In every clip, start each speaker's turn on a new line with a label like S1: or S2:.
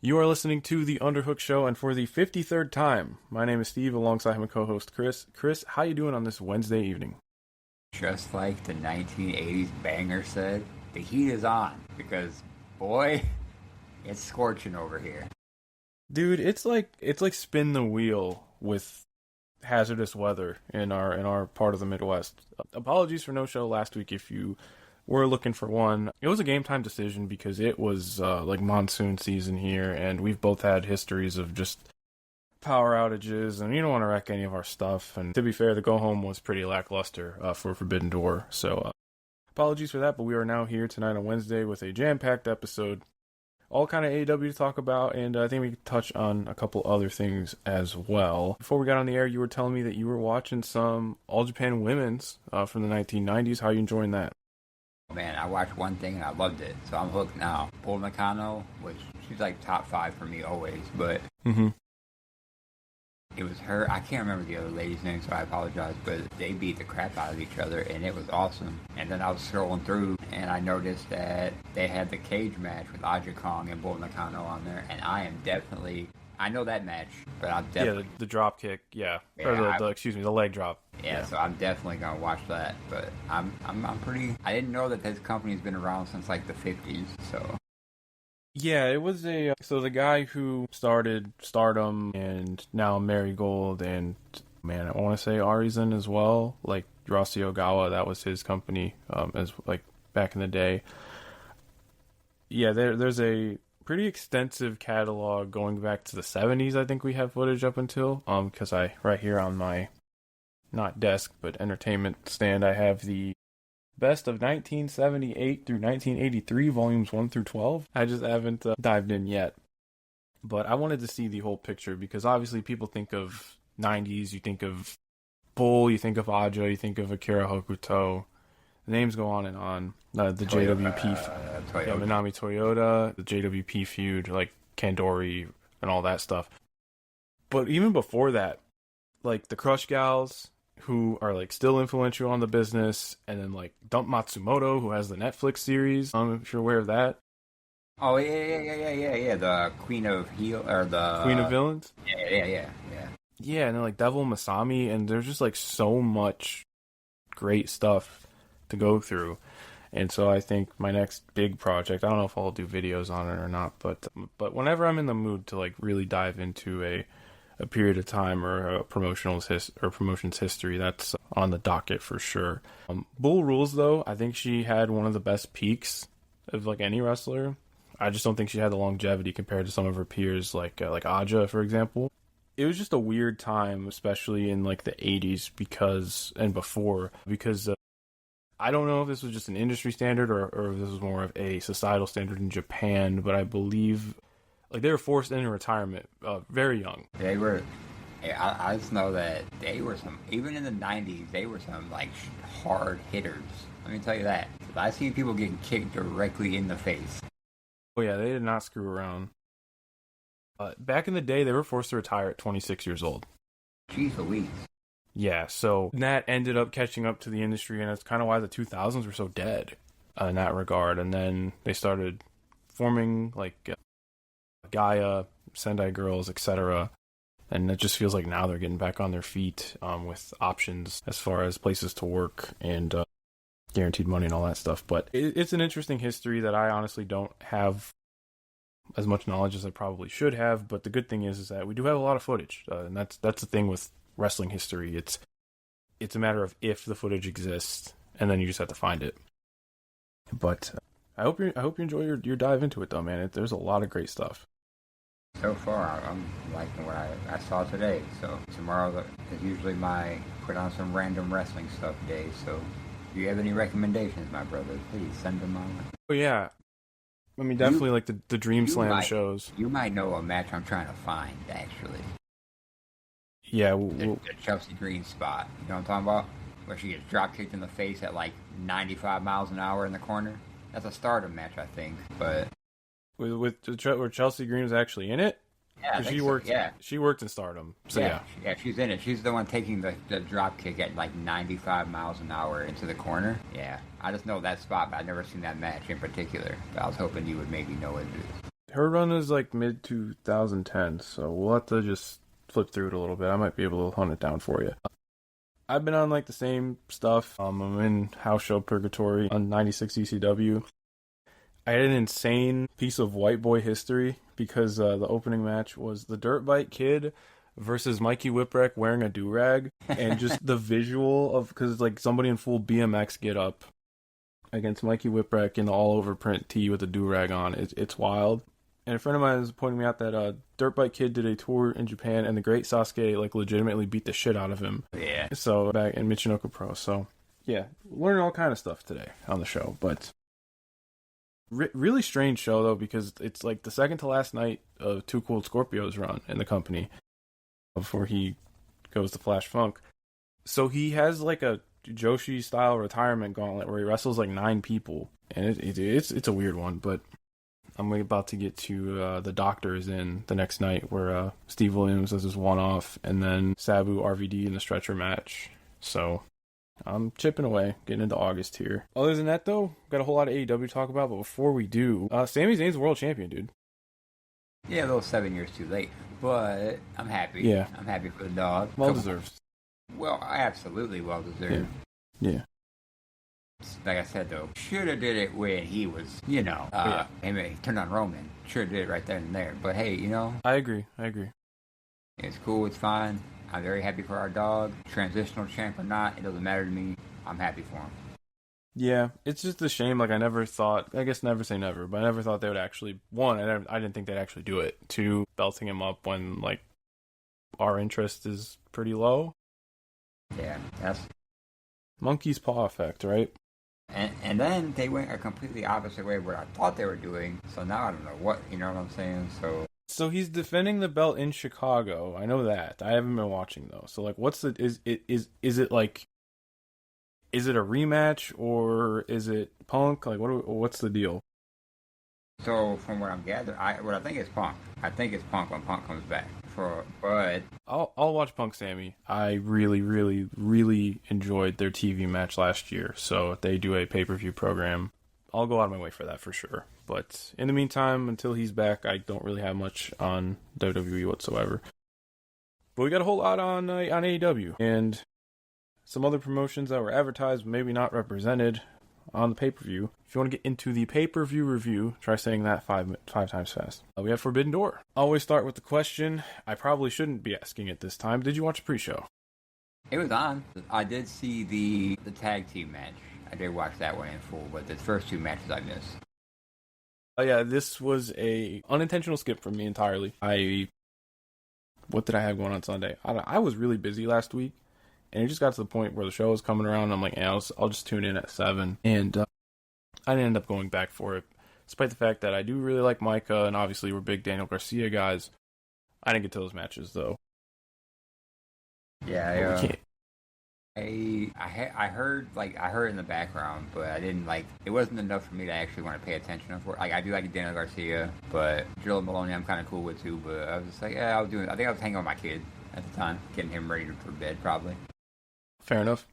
S1: You are listening to the Underhook Show, and for the 53rd time, my name is Steve, alongside my co-host Chris. Chris, how you doing on this Wednesday evening?
S2: Just like the 1980s banger said, the heat is on, because, boy, it's scorching over here.
S1: Dude, it's like spin the wheel with hazardous weather in our part of the Midwest. Apologies for no show last week if you were looking for one. It was a game time decision because it was like monsoon season here, and we've both had histories of just power outages, and you don't want to wreck any of our stuff. And to be fair, the go home was pretty lackluster for Forbidden Door, so apologies for that. But we are now here tonight on Wednesday with a jam-packed episode, all kind of AEW to talk about, and I think we could touch on a couple other things as well. Before we got on the air, you were telling me that you were watching some All Japan Women's from the 1990s. How are you enjoying that?
S2: Man, I watched one thing and I loved it, so I'm hooked now. Bull Nakano, which she's like top 5 for me always, but It was her. I can't remember the other lady's name, so I apologize, but they beat the crap out of each other, and it was awesome. And then I was scrolling through, and I noticed that they had the cage match with Aja Kong and Bull Nakano on there, and I know that match, but I'm definitely...
S1: Yeah, the drop kick, yeah. Or the leg drop.
S2: Yeah, so I'm definitely going to watch that, but I'm pretty... I didn't know that this company's been around since, like, the 50s, so...
S1: Yeah, it was so the guy who started Stardom and now Marigold and, man, I want to say Arisen as well, like Rossi Ogawa, that was his company, as like back in the day. Yeah, there's a pretty extensive catalog going back to the 70s. I think we have footage up until, because right here on my, not desk, but entertainment stand, I have the Best of 1978 through 1983, volumes 1 through 12. I just haven't dived in yet. But I wanted to see the whole picture because obviously people think of 90s, you think of Bull, you think of Aja, you think of Akira Hokuto. The names go on and on. The JWP, Minami Toyota, the JWP feud, like Kandori and all that stuff. But even before that, like the Crush Gals, who are like still influential on the business, and then like Dump Matsumoto, who has the Netflix series. If you're aware of that.
S2: Oh yeah. The Queen of
S1: Queen of Villains.
S2: Yeah.
S1: Yeah, and then like Devil Masami, and there's just like so much great stuff to go through. And so I think my next big project, I don't know if I'll do videos on it or not, but whenever I'm in the mood to like really dive into a period of time or a promotion's history, that's on the docket for sure. Bull rules, though. I think she had one of the best peaks of like any wrestler. I just don't think she had the longevity compared to some of her peers, like Aja, for example. It was just a weird time, especially in like the 80s and before, because I don't know if this was just an industry standard or if this was more of a societal standard in Japan, but I believe like they were forced into retirement very young.
S2: They were. I just know that they were even in the 90s, they were some like hard hitters. Let me tell you that. I've seen people getting kicked directly in the face.
S1: Oh yeah, they did not screw around. Back in the day, they were forced to retire at 26 years old.
S2: Jeez Louise.
S1: Yeah, so that ended up catching up to the industry, and that's kind of why the 2000s were so dead in that regard. And then they started forming like Gaia, Sendai Girls, etc. And it just feels like now they're getting back on their feet with options as far as places to work and guaranteed money and all that stuff. But it's an interesting history that I honestly don't have as much knowledge as I probably should have. But the good thing is that we do have a lot of footage, and that's the thing with wrestling history. It's a matter of if the footage exists, and then you just have to find it. But I hope you enjoy your dive into it, though, man. There's a lot of great stuff.
S2: So far, I'm liking what I saw today. So tomorrow is usually my put on some random wrestling stuff day. So if you have any recommendations, my brother, please send them on.
S1: Oh yeah, I mean definitely like the Dream Slam shows.
S2: You might know a match I'm trying to find actually.
S1: Yeah,
S2: the Chelsea Green spot. You know what I'm talking about? Where she gets drop kicked in the face at like 95 miles an hour in the corner. That's a Stardom match, I think, but.
S1: Where Chelsea Green was actually in it?
S2: Yeah,
S1: she worked. Yeah, she worked in Stardom. So yeah,
S2: she's in it. She's the one taking the drop kick at like 95 miles an hour into the corner. Yeah, I just know that spot, but I've never seen that match in particular. But I was hoping you would maybe know what it is.
S1: Her run is like mid 2010, so we'll have to just flip through it a little bit. I might be able to hunt it down for you. I've been on like the same stuff. I'm in House Show Purgatory on 96 ECW. I had an insane piece of white boy history because the opening match was the Dirt Bike Kid versus Mikey Whipwreck wearing a do-rag, and just the visual of, because like somebody in full BMX get up against Mikey Whipwreck in the all-over print tee with a do-rag on. It's wild. And a friend of mine was pointing me out that Dirt Bike Kid did a tour in Japan, and the Great Sasuke like legitimately beat the shit out of him.
S2: Yeah.
S1: So back in Michinoku Pro. So yeah, learning all kind of stuff today on the show. But really strange show though, because it's like the second to last night of Too Cold Scorpio's run in the company before he goes to Flash Funk. So he has like a Joshi style retirement gauntlet where he wrestles like 9 people, and it's a weird one. But I'm about to get to the Doctors in the next night where Steve Williams does his one-off, and then Sabu RVD in the stretcher match. So I'm chipping away, getting into August here. Other than that, though, got a whole lot of AEW to talk about. But before we do, Sami Zayn's world champion, dude.
S2: Yeah, a little 7 years too late, but I'm happy.
S1: Yeah.
S2: I'm happy for the dog.
S1: Well deserved.
S2: Well, absolutely well deserved.
S1: Yeah.
S2: Like I said, though, should have did it when he was, he turned on Roman. Should have did it right then and there. But hey,
S1: I agree.
S2: It's cool. It's fine. I'm very happy for our dog. Transitional champ or not, it doesn't matter to me. I'm happy for him.
S1: Yeah, it's just a shame. Like, I never thought, I guess never say never, but I never thought they would actually, one, I didn't think they'd actually do it. Two, belting him up when, like, our interest is pretty low.
S2: Yeah, that's
S1: monkey's paw effect, right?
S2: And then they went a completely opposite way where I thought they were doing. So now I don't know what, you know what I'm saying? So
S1: he's defending the belt in Chicago. I know that. I haven't been watching though. So like, what's the is it like? Is it a rematch or is it Punk? Like, what's the deal?
S2: So from what I'm gathering, I think it's Punk. I think it's Punk when Punk comes back. But
S1: I'll watch Punk Sammy. I really, really, really enjoyed their TV match last year. So if they do a pay-per-view program, I'll go out of my way for that for sure. But in the meantime, until he's back, I don't really have much on WWE whatsoever. But we got a whole lot on AEW and some other promotions that were advertised, maybe not represented on the pay-per-view. If you want to get into the pay-per-view review, try saying that five times fast. We have Forbidden Door. Always start with the question. I probably shouldn't be asking it this time. Did you watch the pre-show?
S2: It was on. I did see the tag team match. I did watch that one in full, but the first 2 matches I missed.
S1: Yeah, this was a unintentional skip from me entirely. What did I have going on Sunday? I was really busy last week. And it just got to the point where the show was coming around, and I'm like, yeah, I'll just tune in at 7. And I didn't end up going back for it, despite the fact that I do really like Micah, and obviously we're big Daniel Garcia guys. I didn't get to those matches, though.
S2: Yeah, I heard it in the background, but I didn't it wasn't enough for me to actually want to pay attention for it. Like, I do like Daniel Garcia, but Jill Maloney I'm kind of cool with too, but I was just like, yeah, I think I was hanging with my kid at the time, getting him ready for bed, probably.
S1: Fair enough.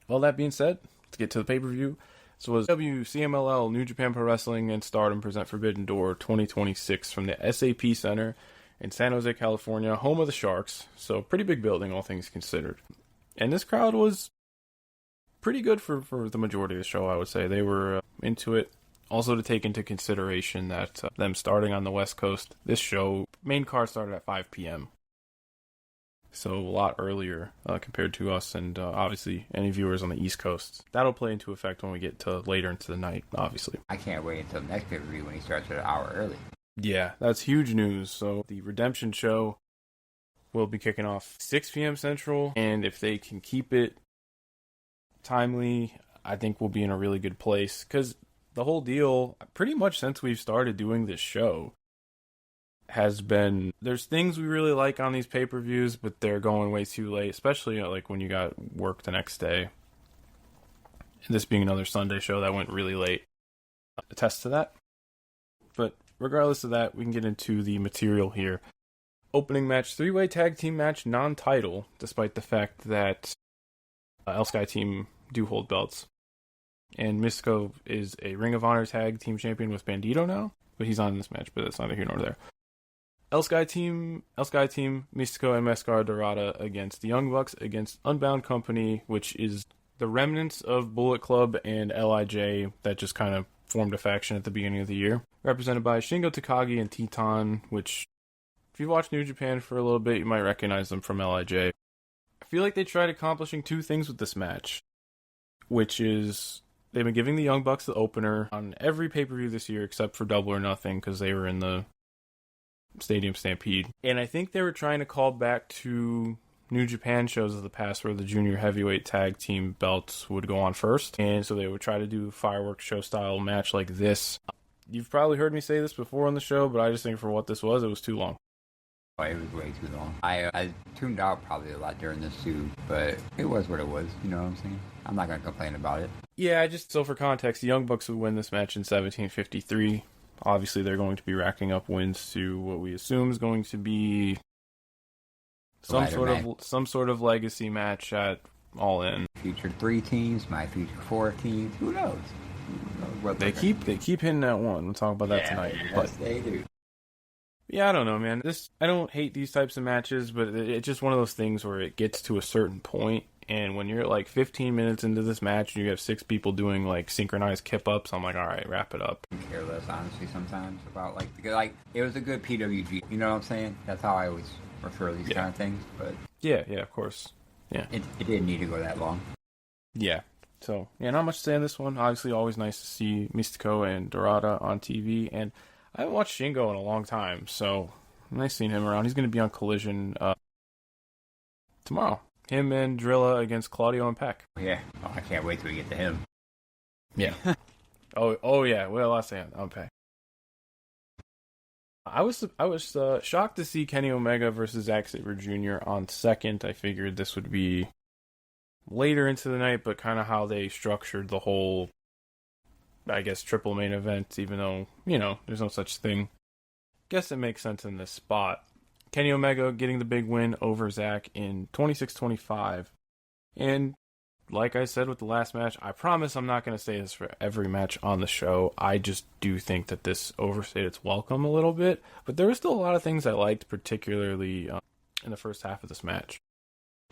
S1: Well, that being said, let's get to the pay-per-view. So it was WCMLL, New Japan Pro Wrestling, and Stardom present Forbidden Door 2026 from the SAP Center in San Jose, California, home of the Sharks. So pretty big building, all things considered. And this crowd was pretty good for the majority of the show, I would say. They were into it. Also to take into consideration that them starting on the West Coast, this show, main card started at 5 p.m. So a lot earlier compared to us and obviously any viewers on the East Coast. That'll play into effect when we get to later into the night, obviously.
S2: I can't wait until next pay-per-view when he starts at an hour early.
S1: Yeah, that's huge news. So the Redemption show will be kicking off 6 p.m. Central, and if they can keep it timely, I think we'll be in a really good place. Because the whole deal, pretty much since we've started doing this show, has been, there's things we really like on these pay-per-views, but they're going way too late, especially like when you got work the next day. And this being another Sunday show that went really late. Attest to that. But regardless of that, we can get into the material here. Opening match, 3-way tag team match, non-title, despite the fact that El Sky team do hold belts. And Mystico is a Ring of Honor Tag Team Champion with Bandito now, but he's on this match, but that's neither here nor there. El Sky Team, Mystico and Mascara Dorada against the Young Bucks against Unbound Company, which is the remnants of Bullet Club and LIJ that just kind of formed a faction at the beginning of the year. Represented by Shingo Takagi and Teton, which, if you've watched New Japan for a little bit, you might recognize them from LIJ. I feel like they tried accomplishing two things with this match, which is they've been giving the Young Bucks the opener on every pay-per-view this year except for Double or Nothing because they were in the Stadium Stampede. And I think they were trying to call back to New Japan shows of the past where the junior heavyweight tag team belts would go on first. And so they would try to do a fireworks show style match like this. You've probably heard me say this before on the show, but I just think for what this was, it was too long.
S2: It was way too long. I tuned out probably a lot during this too, but it was what it was, you know what I'm saying? I'm not going to complain about it.
S1: Yeah, so for context, the Young Bucks would win this match in 1753. Obviously, they're going to be racking up wins to what we assume is going to be some sort of legacy match at All In.
S2: Featured 3 teams, might feature 4 teams. Who knows?
S1: They keep hitting that one. We'll talk about that tonight.
S2: Yes,
S1: but
S2: they do.
S1: Yeah, I don't know, man. I don't hate these types of matches, but it's just one of those things where it gets to a certain point, and when you're like 15 minutes into this match and you have 6 people doing like synchronized kip-ups, I'm like, all right, wrap it up.
S2: I care less, honestly, sometimes about like it was a good PWG. You know what I'm saying? That's how I always refer to these kind of things. But
S1: yeah, of course. Yeah,
S2: it didn't need to go that long.
S1: Yeah. So yeah, not much to say on this one. Obviously, always nice to see Mystico and Dorada on TV, and I haven't watched Shingo in a long time, so nice seeing him around. He's going to be on Collision tomorrow. Him and Drilla against Claudio and Peck.
S2: Yeah. Oh, I can't wait till we get to him.
S1: Yeah. oh yeah. Well, last say on Peck. I was shocked to see Kenny Omega versus Zack Sabre Jr. on second. I figured this would be later into the night, but kind of how they structured the whole, I guess, triple main event, even though, there's no such thing. Guess it makes sense in this spot. Kenny Omega getting the big win over Zack in 26-25. And like I said with the last match, I promise I'm not going to say this for every match on the show. I just do think that this overstayed its welcome a little bit. But there were still a lot of things I liked, particularly in the first half of this match.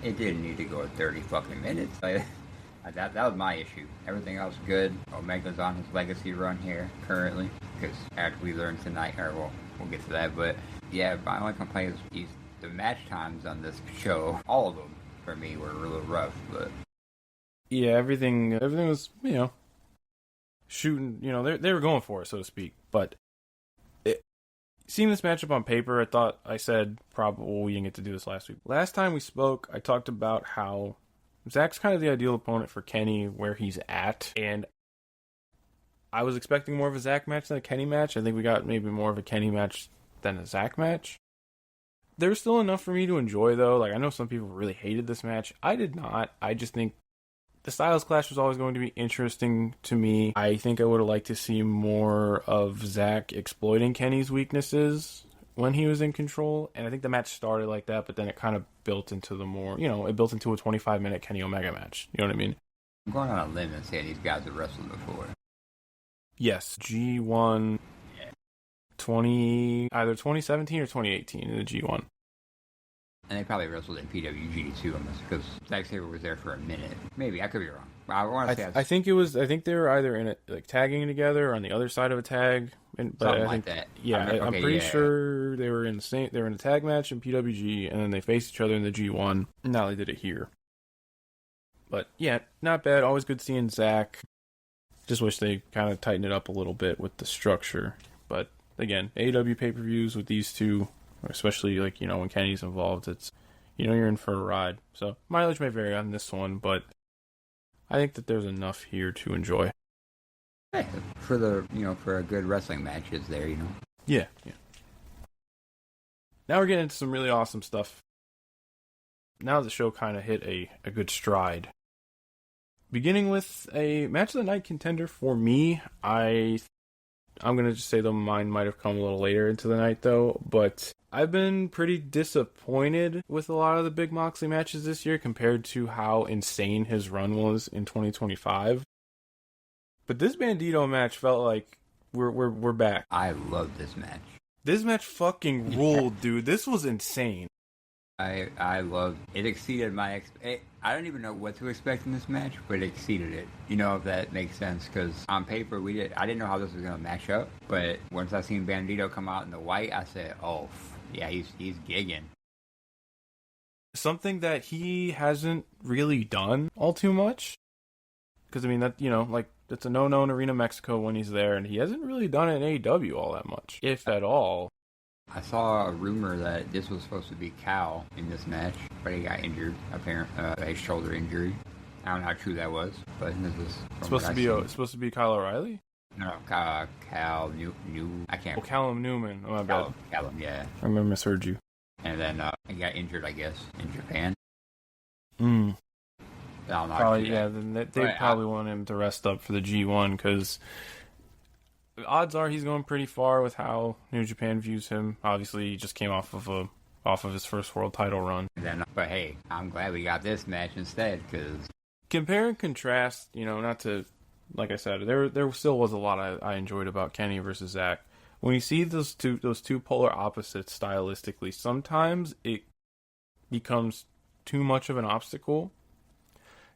S2: It didn't need to go 30 fucking minutes. That was my issue. Everything else good. Omega's on his legacy run here currently, because after we learned tonight, we'll get to that. But yeah, my only complaint is the match times on this show. All of them for me were a little rough, but
S1: yeah, everything was shooting. They were going for it, so to speak. But seeing this matchup on paper, I said probably we didn't get to do this last week. Last time we spoke, I talked about how Zack's kind of the ideal opponent for Kenny where he's at, and I was expecting more of a Zack match than a Kenny match. I think we got maybe more of a Kenny match than a Zack match. There was still enough for me to enjoy, though. Like, I know some people really hated this match. I did not. I just think the Styles Clash was always going to be interesting to me. I think I would have liked to see more of Zack exploiting Kenny's weaknesses when he was in control, and I think the match started like that, but then it kind of built into it built into a 25-minute Kenny Omega match. You know what I mean?
S2: I'm going on a limb and saying these guys have wrestled before.
S1: Yes, G1 either 2017 or 2018 in the G1.
S2: And they probably wrestled in PWG too, almost, because Zack Sabre was there for a minute. Maybe, I could be wrong. I want to say
S1: I think they were either in it, like tagging together or on the other side of a tag.
S2: Something like that.
S1: Yeah, I'm pretty sure they were in a tag match in PWG, and then they faced each other in the G1. Now they did it here. But yeah, not bad. Always good seeing Zack. Just wish they kind of tightened it up a little bit with the structure. But again, AEW pay-per-views with these two, especially when Kenny's involved, it's you're in for a ride. So mileage may vary on this one, but I think that there's enough here to enjoy.
S2: Yeah, for a good wrestling match is there,
S1: Yeah. Now we're getting into some really awesome stuff. Now the show kind of hit a good stride. Beginning with a match of the night contender for me. I'm going to just say that mine might have come a little later into the night, though. But I've been pretty disappointed with a lot of the Big Moxley matches this year compared to how insane his run was in 2025. But this Bandito match felt like we're back.
S2: I love this match.
S1: This match fucking ruled, dude. This was insane.
S2: I love it. Exceeded my I don't even know what to expect in this match, but it exceeded it. You know, if that makes sense, because on paper I didn't know how this was gonna match up, but once I seen Bandito come out in the white, I said, oh yeah, he's gigging.
S1: Something that he hasn't really done all too much, because I mean that, you know, like, it's a no-no in Arena Mexico when he's there, and he hasn't really done it in AEW all that much, if at all.
S2: I saw a rumor that this was supposed to be Cal in this match, but he got injured, apparently, a shoulder injury. I don't know how true that was, but this is
S1: It's supposed to be Kyle O'Reilly?
S2: No, Cal New. I can't.
S1: Oh, Callum Newman. Oh, my bad.
S2: Callum, yeah.
S1: I misheard you.
S2: And then he got injured, I guess, in Japan.
S1: Probably, yeah. Then they probably want him to rest up for the G1, because odds are he's going pretty far with how New Japan views him. Obviously, he just came off of his first world title run.
S2: But hey, I'm glad we got this match instead, because
S1: compare and contrast. You know, not to, like I said, there still was a lot I enjoyed about Kenny versus Zach. When you see those two polar opposites stylistically, sometimes it becomes too much of an obstacle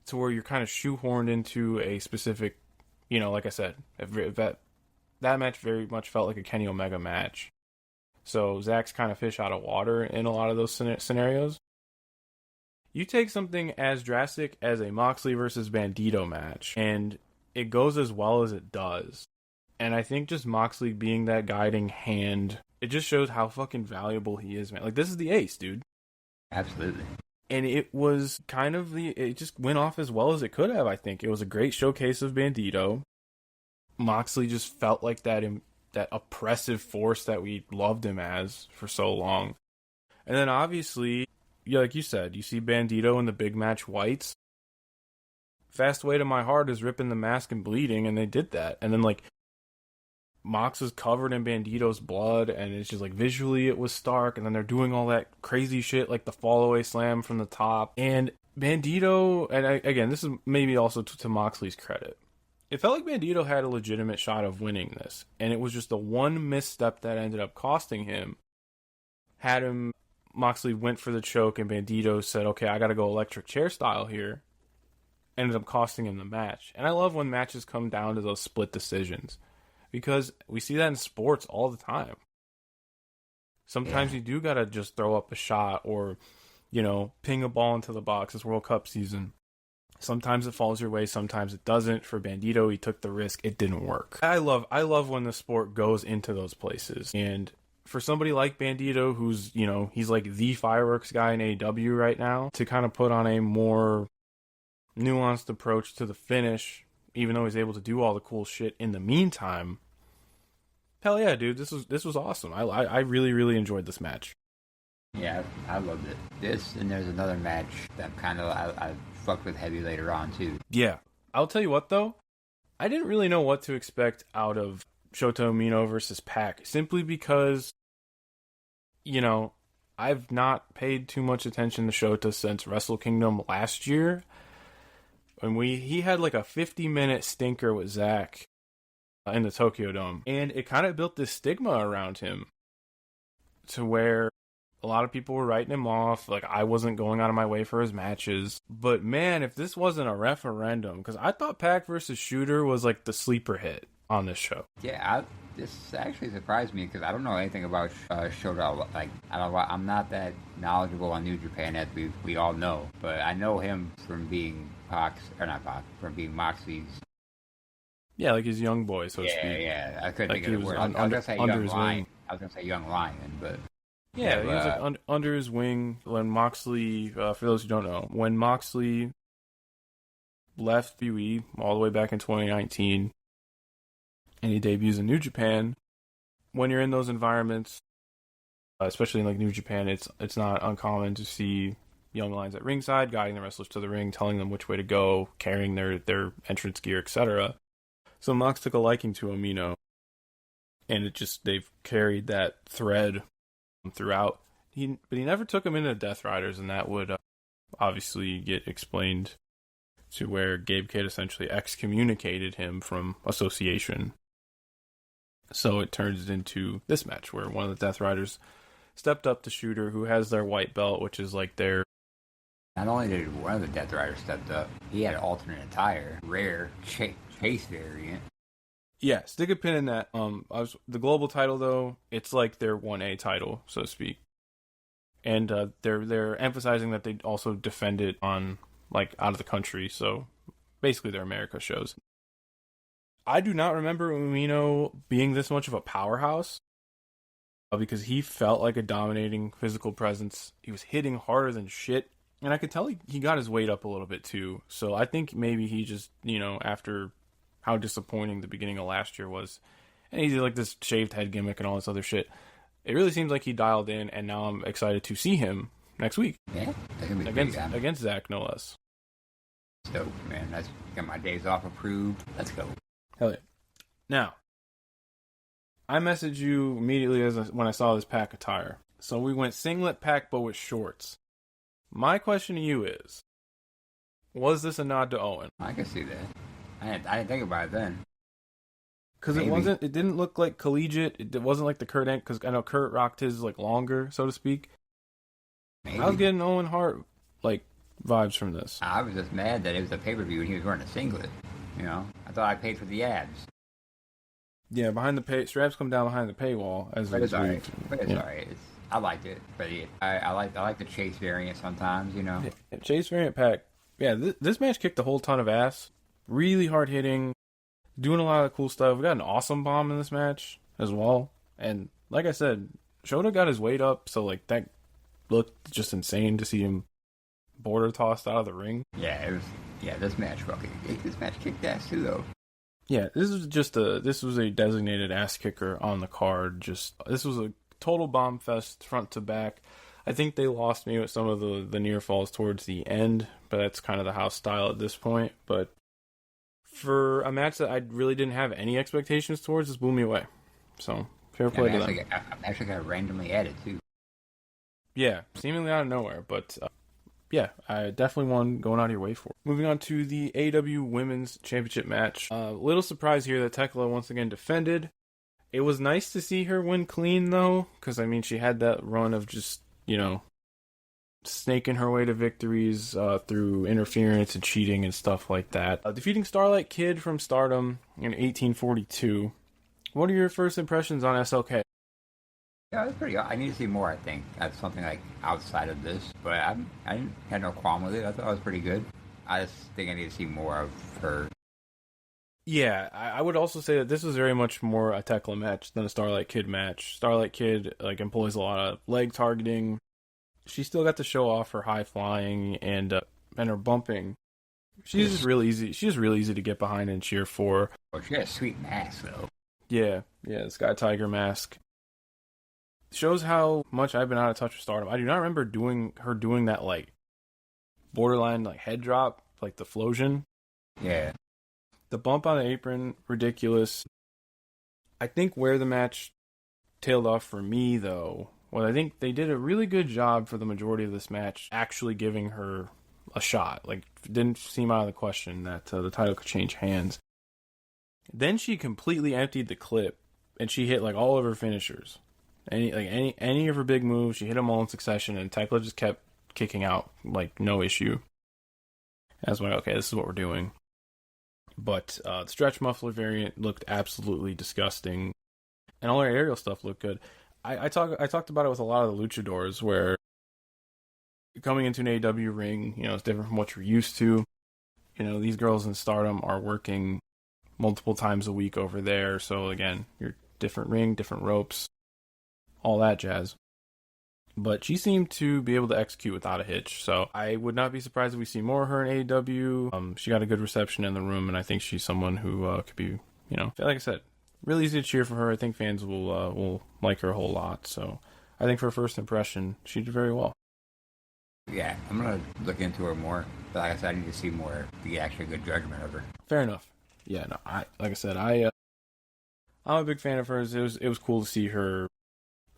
S1: to where you're kind of shoehorned into a specific, you know, like I said, that match very much felt like a Kenny Omega match. So Zach's kind of fish out of water in a lot of those scenarios. You take something as drastic as a Moxley versus Bandito match, and it goes as well as it does. And I think just Moxley being that guiding hand, it just shows how fucking valuable he is, man. Like, this is the ace, dude.
S2: Absolutely.
S1: And it was kind of it just went off as well as it could have, I think. It was a great showcase of Bandito. Moxley just felt like that oppressive force that we loved him as for so long. And then obviously, yeah, like you said, you see Bandito in the big match whites. Fast way to my heart is ripping the mask and bleeding, and they did that. And then, like, Mox is covered in Bandito's blood, and it's just like visually it was stark, and then they're doing all that crazy shit like the fall away slam from the top. And Bandito, and again, this is maybe also to Moxley's credit, it felt like Bandito had a legitimate shot of winning this, and it was just the one misstep that ended up costing him. Moxley went for the choke, and Bandito said, okay, I gotta go electric chair style here. Ended up costing him the match. And I love when matches come down to those split decisions, because we see that in sports all the time. Sometimes you do gotta just throw up a shot, or, you know, ping a ball into the box. It's World Cup season. Sometimes it falls your way, sometimes it doesn't. For Bandito, he took the risk. It didn't work. I love when the sport goes into those places. And for somebody like Bandito, who's, you know, he's like the fireworks guy in AEW right now, to kind of put on a more nuanced approach to the finish, even though he's able to do all the cool shit in the meantime. Hell yeah, dude, this was awesome. I really, really enjoyed this match.
S2: Yeah, I loved it. This, and there's another match that kind of I fucked with heavy later on too.
S1: Yeah, I'll tell you what though, I didn't really know what to expect out of Shota Umino versus Pac, simply because, you know, I've not paid too much attention to Shota since Wrestle Kingdom last year. And he had like a 50-minute stinker with Zach in the Tokyo Dome. And it kind of built this stigma around him to where a lot of people were writing him off. Like, I wasn't going out of my way for his matches. But man, if this wasn't a referendum, because I thought Pac versus Shooter was like the sleeper hit on this show.
S2: Yeah, this actually surprised me, because I don't know anything about Shota. Like, I'm not that knowledgeable on New Japan, as we all know. But I know him from being from being Moxley's.
S1: Yeah, like his young boy, so to speak.
S2: Yeah. I couldn't
S1: like
S2: think of the word. I was gonna say
S1: under
S2: young
S1: his
S2: lion.
S1: wing.
S2: I was gonna say young lion, but
S1: yeah, he was like under his wing when Moxley. For those who don't know, when Moxley left WWE all the way back in 2019, and he debuts in New Japan. When you're in those environments, especially in like New Japan, it's not uncommon to see young lions at ringside, guiding the wrestlers to the ring, telling them which way to go, carrying their entrance gear, etc. So Mox took a liking to Umino, and they've carried that thread throughout. But he never took him into Death Riders, and that would obviously get explained to where Gabe Kidd essentially excommunicated him from association. So it turns into this match where one of the Death Riders stepped up to Shooter, who has their white belt, which is like their...
S2: Not only did one of the Death Riders stepped up, he had an alternate attire, rare chase variant.
S1: Yeah, stick a pin in that. The global title though, it's like their 1A title, so to speak, and they're emphasizing that they also defend it on like out of the country. So basically, their America shows. I do not remember Umino being this much of a powerhouse because he felt like a dominating physical presence. He was hitting harder than shit. And I could tell he got his weight up a little bit too. So I think maybe he just, after how disappointing the beginning of last year was, and he did like this shaved head gimmick and all this other shit, it really seems like he dialed in, and now I'm excited to see him next week.
S2: Yeah, that can be
S1: against Zach, no less.
S2: So, man, that's got my days off approved. Let's go.
S1: Hell yeah. Now, I messaged you immediately when I saw this pack attire. So we went singlet pack, but with shorts. My question to you is, was this a nod to Owen?
S2: I can see that. I didn't think about it then.
S1: Because it didn't look like collegiate. It wasn't like the Kurt Angle, because I know Kurt rocked his like longer, so to speak.
S2: Maybe.
S1: I was getting Owen Hart like vibes from this.
S2: I was just mad that it was a pay-per-view and he was wearing a singlet. I thought I paid for the abs.
S1: Yeah, straps come down behind the paywall.
S2: But it's alright. I liked it, but I like the chase variant sometimes.
S1: Yeah, chase variant pack. Yeah, this match kicked a whole ton of ass. Really hard hitting, doing a lot of cool stuff. We got an awesome bomb in this match as well. And like I said, Shota got his weight up, so like that looked just insane to see him border tossed out of the ring.
S2: Yeah, it was. Yeah, this match kicked ass too, though.
S1: Yeah, this was a designated ass kicker on the card. This was a total bomb fest front to back. I think they lost me with some of the near falls towards the end, but that's kind of the house style at this point. But for a match that I really didn't have any expectations towards, this blew me away. So fair play to them.
S2: I actually got randomly added too.
S1: Yeah, seemingly out of nowhere, but yeah, I definitely won going out of your way for it. Moving on to the AEW Women's Championship match. Little surprise here that Tekla once again defended. It was nice to see her win clean, though, because, I mean, she had that run of just, snaking her way to victories through interference and cheating and stuff like that. Defeating Starlight Kid from Stardom in 1842. What are your first impressions on SLK?
S2: Yeah, it was pretty. I need to see more. I think that's something like outside of this, but I didn't have no qualm with it. I thought it was pretty good. I just think I need to see more of her.
S1: Yeah, I would also say that this was very much more a Tekla match than a Starlight Kid match. Starlight Kid employs a lot of leg targeting. She still got to show off her high flying and her bumping. She's just really easy. She's really easy to get behind and cheer for.
S2: Oh, she had a sweet mask though.
S1: Yeah, the Sky Tiger mask. Shows how much I've been out of touch with Stardom. I do not remember doing that borderline head drop, like the Flosion.
S2: Yeah.
S1: The bump on the apron, ridiculous. I think where the match tailed off for me, though, was I think they did a really good job for the majority of this match actually giving her a shot. It didn't seem out of the question that the title could change hands. Then she completely emptied the clip, and she hit all of her finishers. Any of her big moves, she hit them all in succession, and Tekla just kept kicking out no issue. And I was like, okay, this is what we're doing. But the stretch muffler variant looked absolutely disgusting, and all her aerial stuff looked good. I talked about it with a lot of the luchadors, where coming into an AEW ring, it's different from what you're used to. These girls in Stardom are working multiple times a week over there, so again, you're different ring, different ropes, all that jazz. But she seemed to be able to execute without a hitch, so I would not be surprised if we see more of her in AEW. She got a good reception in the room, and I think she's someone who could be, like I said, really easy to cheer for her. I think fans will like her a whole lot. So I think for first impression, she did very well.
S2: Yeah, I'm gonna look into her more. But like I said, I need to see more to get actually a good judgment of her.
S1: Fair enough. Yeah, no, I'm a big fan of hers. It was cool to see her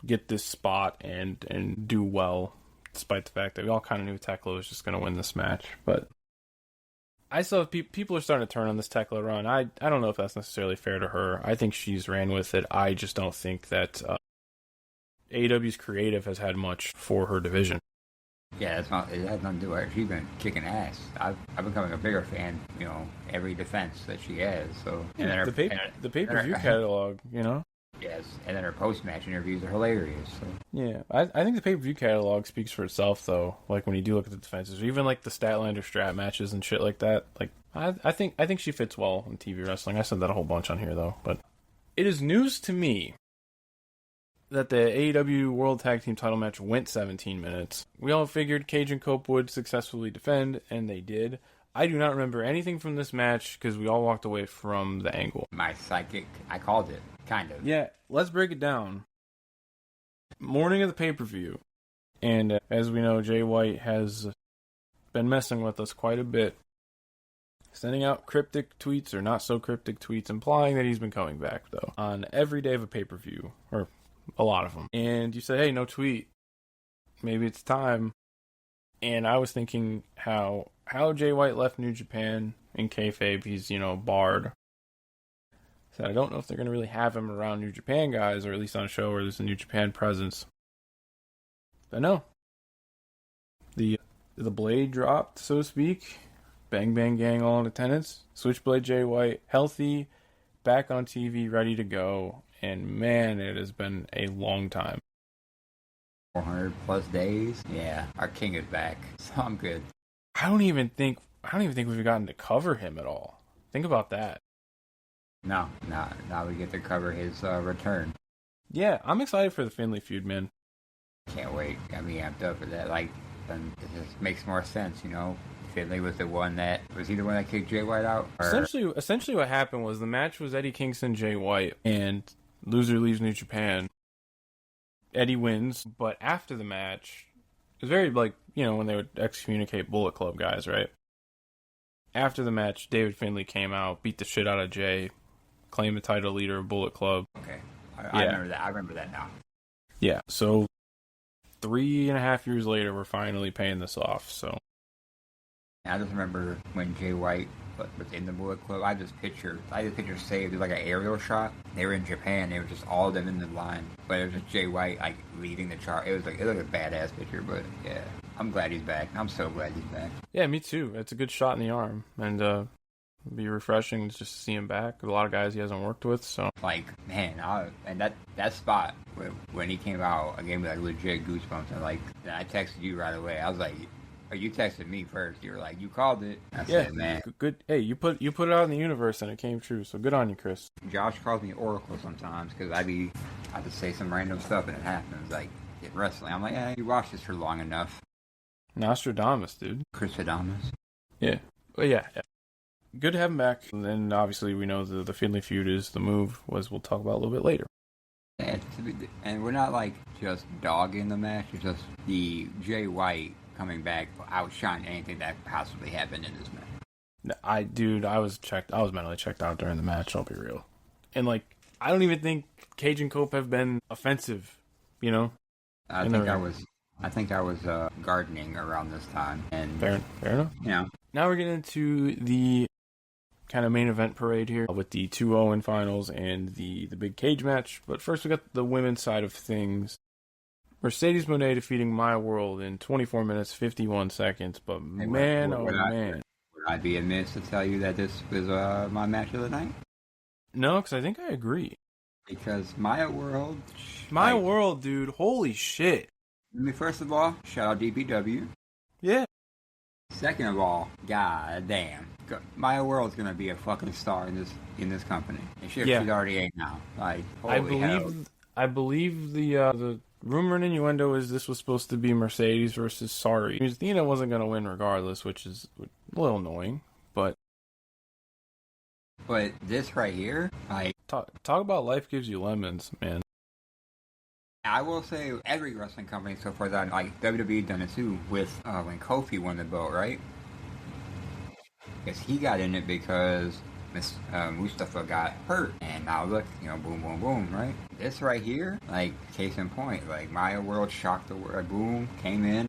S1: get this spot and do well, despite the fact that we all kind of knew Tekla was just going to win this match. But I saw people are starting to turn on this Tekla run. I don't know if that's necessarily fair to her. I think she's ran with it. I just don't think that AEW's creative has had much for her division.
S2: Yeah, it has nothing to do with her. She's been kicking ass. I've becoming a bigger fan, every defense that she has. So and then
S1: the pay-per-view catalog,
S2: Yes, and then her post-match interviews are hilarious. So.
S1: Yeah, I think the pay-per-view catalog speaks for itself, though. Like, when you do look at the defenses, or even, like, the Statlander strap matches and shit like that. Like, I think she fits well in TV wrestling. I said that a whole bunch on here, though. But it is news to me that the AEW World Tag Team title match went 17 minutes. We all figured Cage and Cope would successfully defend, and they did. I do not remember anything from this match because we all walked away from the angle.
S2: My psychic, I called it, kind of.
S1: Yeah, let's break it down. Morning of the pay-per-view, and as we know, Jay White has been messing with us quite a bit, sending out cryptic tweets or not so cryptic tweets, implying that he's been coming back, though, on every day of a pay-per-view, or a lot of them. And you said, hey, no tweet. Maybe it's time. And I was thinking how Jay White left New Japan in kayfabe. He's, barred. So I don't know if they're going to really have him around New Japan guys, or at least on a show where there's a New Japan presence. But no. The blade dropped, so to speak. Bang Bang Gang all in attendance. Switchblade Jay White, healthy, back on TV, ready to go. And man, it has been a long time.
S2: 400 plus days. Yeah, our king is back, so I'm good.
S1: I don't even think we've gotten to cover him at all. Think about that.
S2: No, now we get to cover his return.
S1: Yeah, I'm excited for the Finlay feud, man.
S2: Can't wait. Got me amped up for that. Like, then it just makes more sense, Finlay was the one that kicked Jay White out. Or...
S1: Essentially, what happened was the match was Eddie Kingston, Jay White, and loser leaves New Japan. Eddie wins, but after the match, it was very when they would excommunicate Bullet Club guys, right? After the match, David Finlay came out, beat the shit out of Jay, claimed the title leader of Bullet Club.
S2: Okay, I remember that. I remember that now.
S1: Yeah, so 3.5 years later, we're finally paying this off. So
S2: I just remember when Jay White was in the Bullet Club. I just picture saved. It was like an aerial shot. They were in Japan. They were just all of them in the line, but it was just Jay White leading the chart. It looked a badass picture. But yeah, I'm glad he's back. I'm so glad he's back.
S1: Yeah, me too. It's a good shot in the arm, and it'd be refreshing just to see him back. A lot of guys he hasn't worked with, so
S2: man, and that spot when he came out, I gave me legit goosebumps. And I texted you right away. I was like. You texted me first. You were like, you called it. I said, man.
S1: Good. Hey, you put it out in the universe and it came true. So good on you, Chris.
S2: Josh calls me Oracle sometimes because I just say some random stuff and it happens. Like in wrestling, I'm like, you watched this for long enough.
S1: Nostradamus, dude.
S2: Christodamus.
S1: Yeah. Well, yeah. Good to have him back. And then obviously we know the Finlay feud is the move. We'll talk about a little bit later.
S2: And we're not just dogging the match. It's just the Jay White coming back outshine anything that possibly happened in this match.
S1: I was mentally checked out during the match, I'll be real. And I don't even think Cage and Cope have been offensive,
S2: I think I was gardening around this time. And
S1: fair enough.
S2: Yeah.
S1: Now we're getting into the kind of main event parade here with the 2-0 finals and the big cage match. But first we got the women's side of things. Mercedes Moné defeating Maya World in 24 minutes, 51 seconds. But man.
S2: Would I be amiss to tell you that this was my match of the night?
S1: No, because I think I agree.
S2: Because Maya World...
S1: World, dude. Holy shit.
S2: First of all, shout out DPW.
S1: Yeah.
S2: Second of all, god damn. Maya World's going to be a fucking star in this company. And shit, she's already ain't now.
S1: I believe the rumor and innuendo is this was supposed to be Mercedes versus Sari. Athena wasn't going to win regardless, which is a little annoying, but
S2: this right here,
S1: talk about life gives you lemons, man.
S2: I will say every wrestling company so far that WWE done it too with when Kofi won the belt, right? Because he got in it because Mustafa got hurt, and now look, boom, boom, boom, right? This right here, case in point, Maya World shocked the world, boom, came in,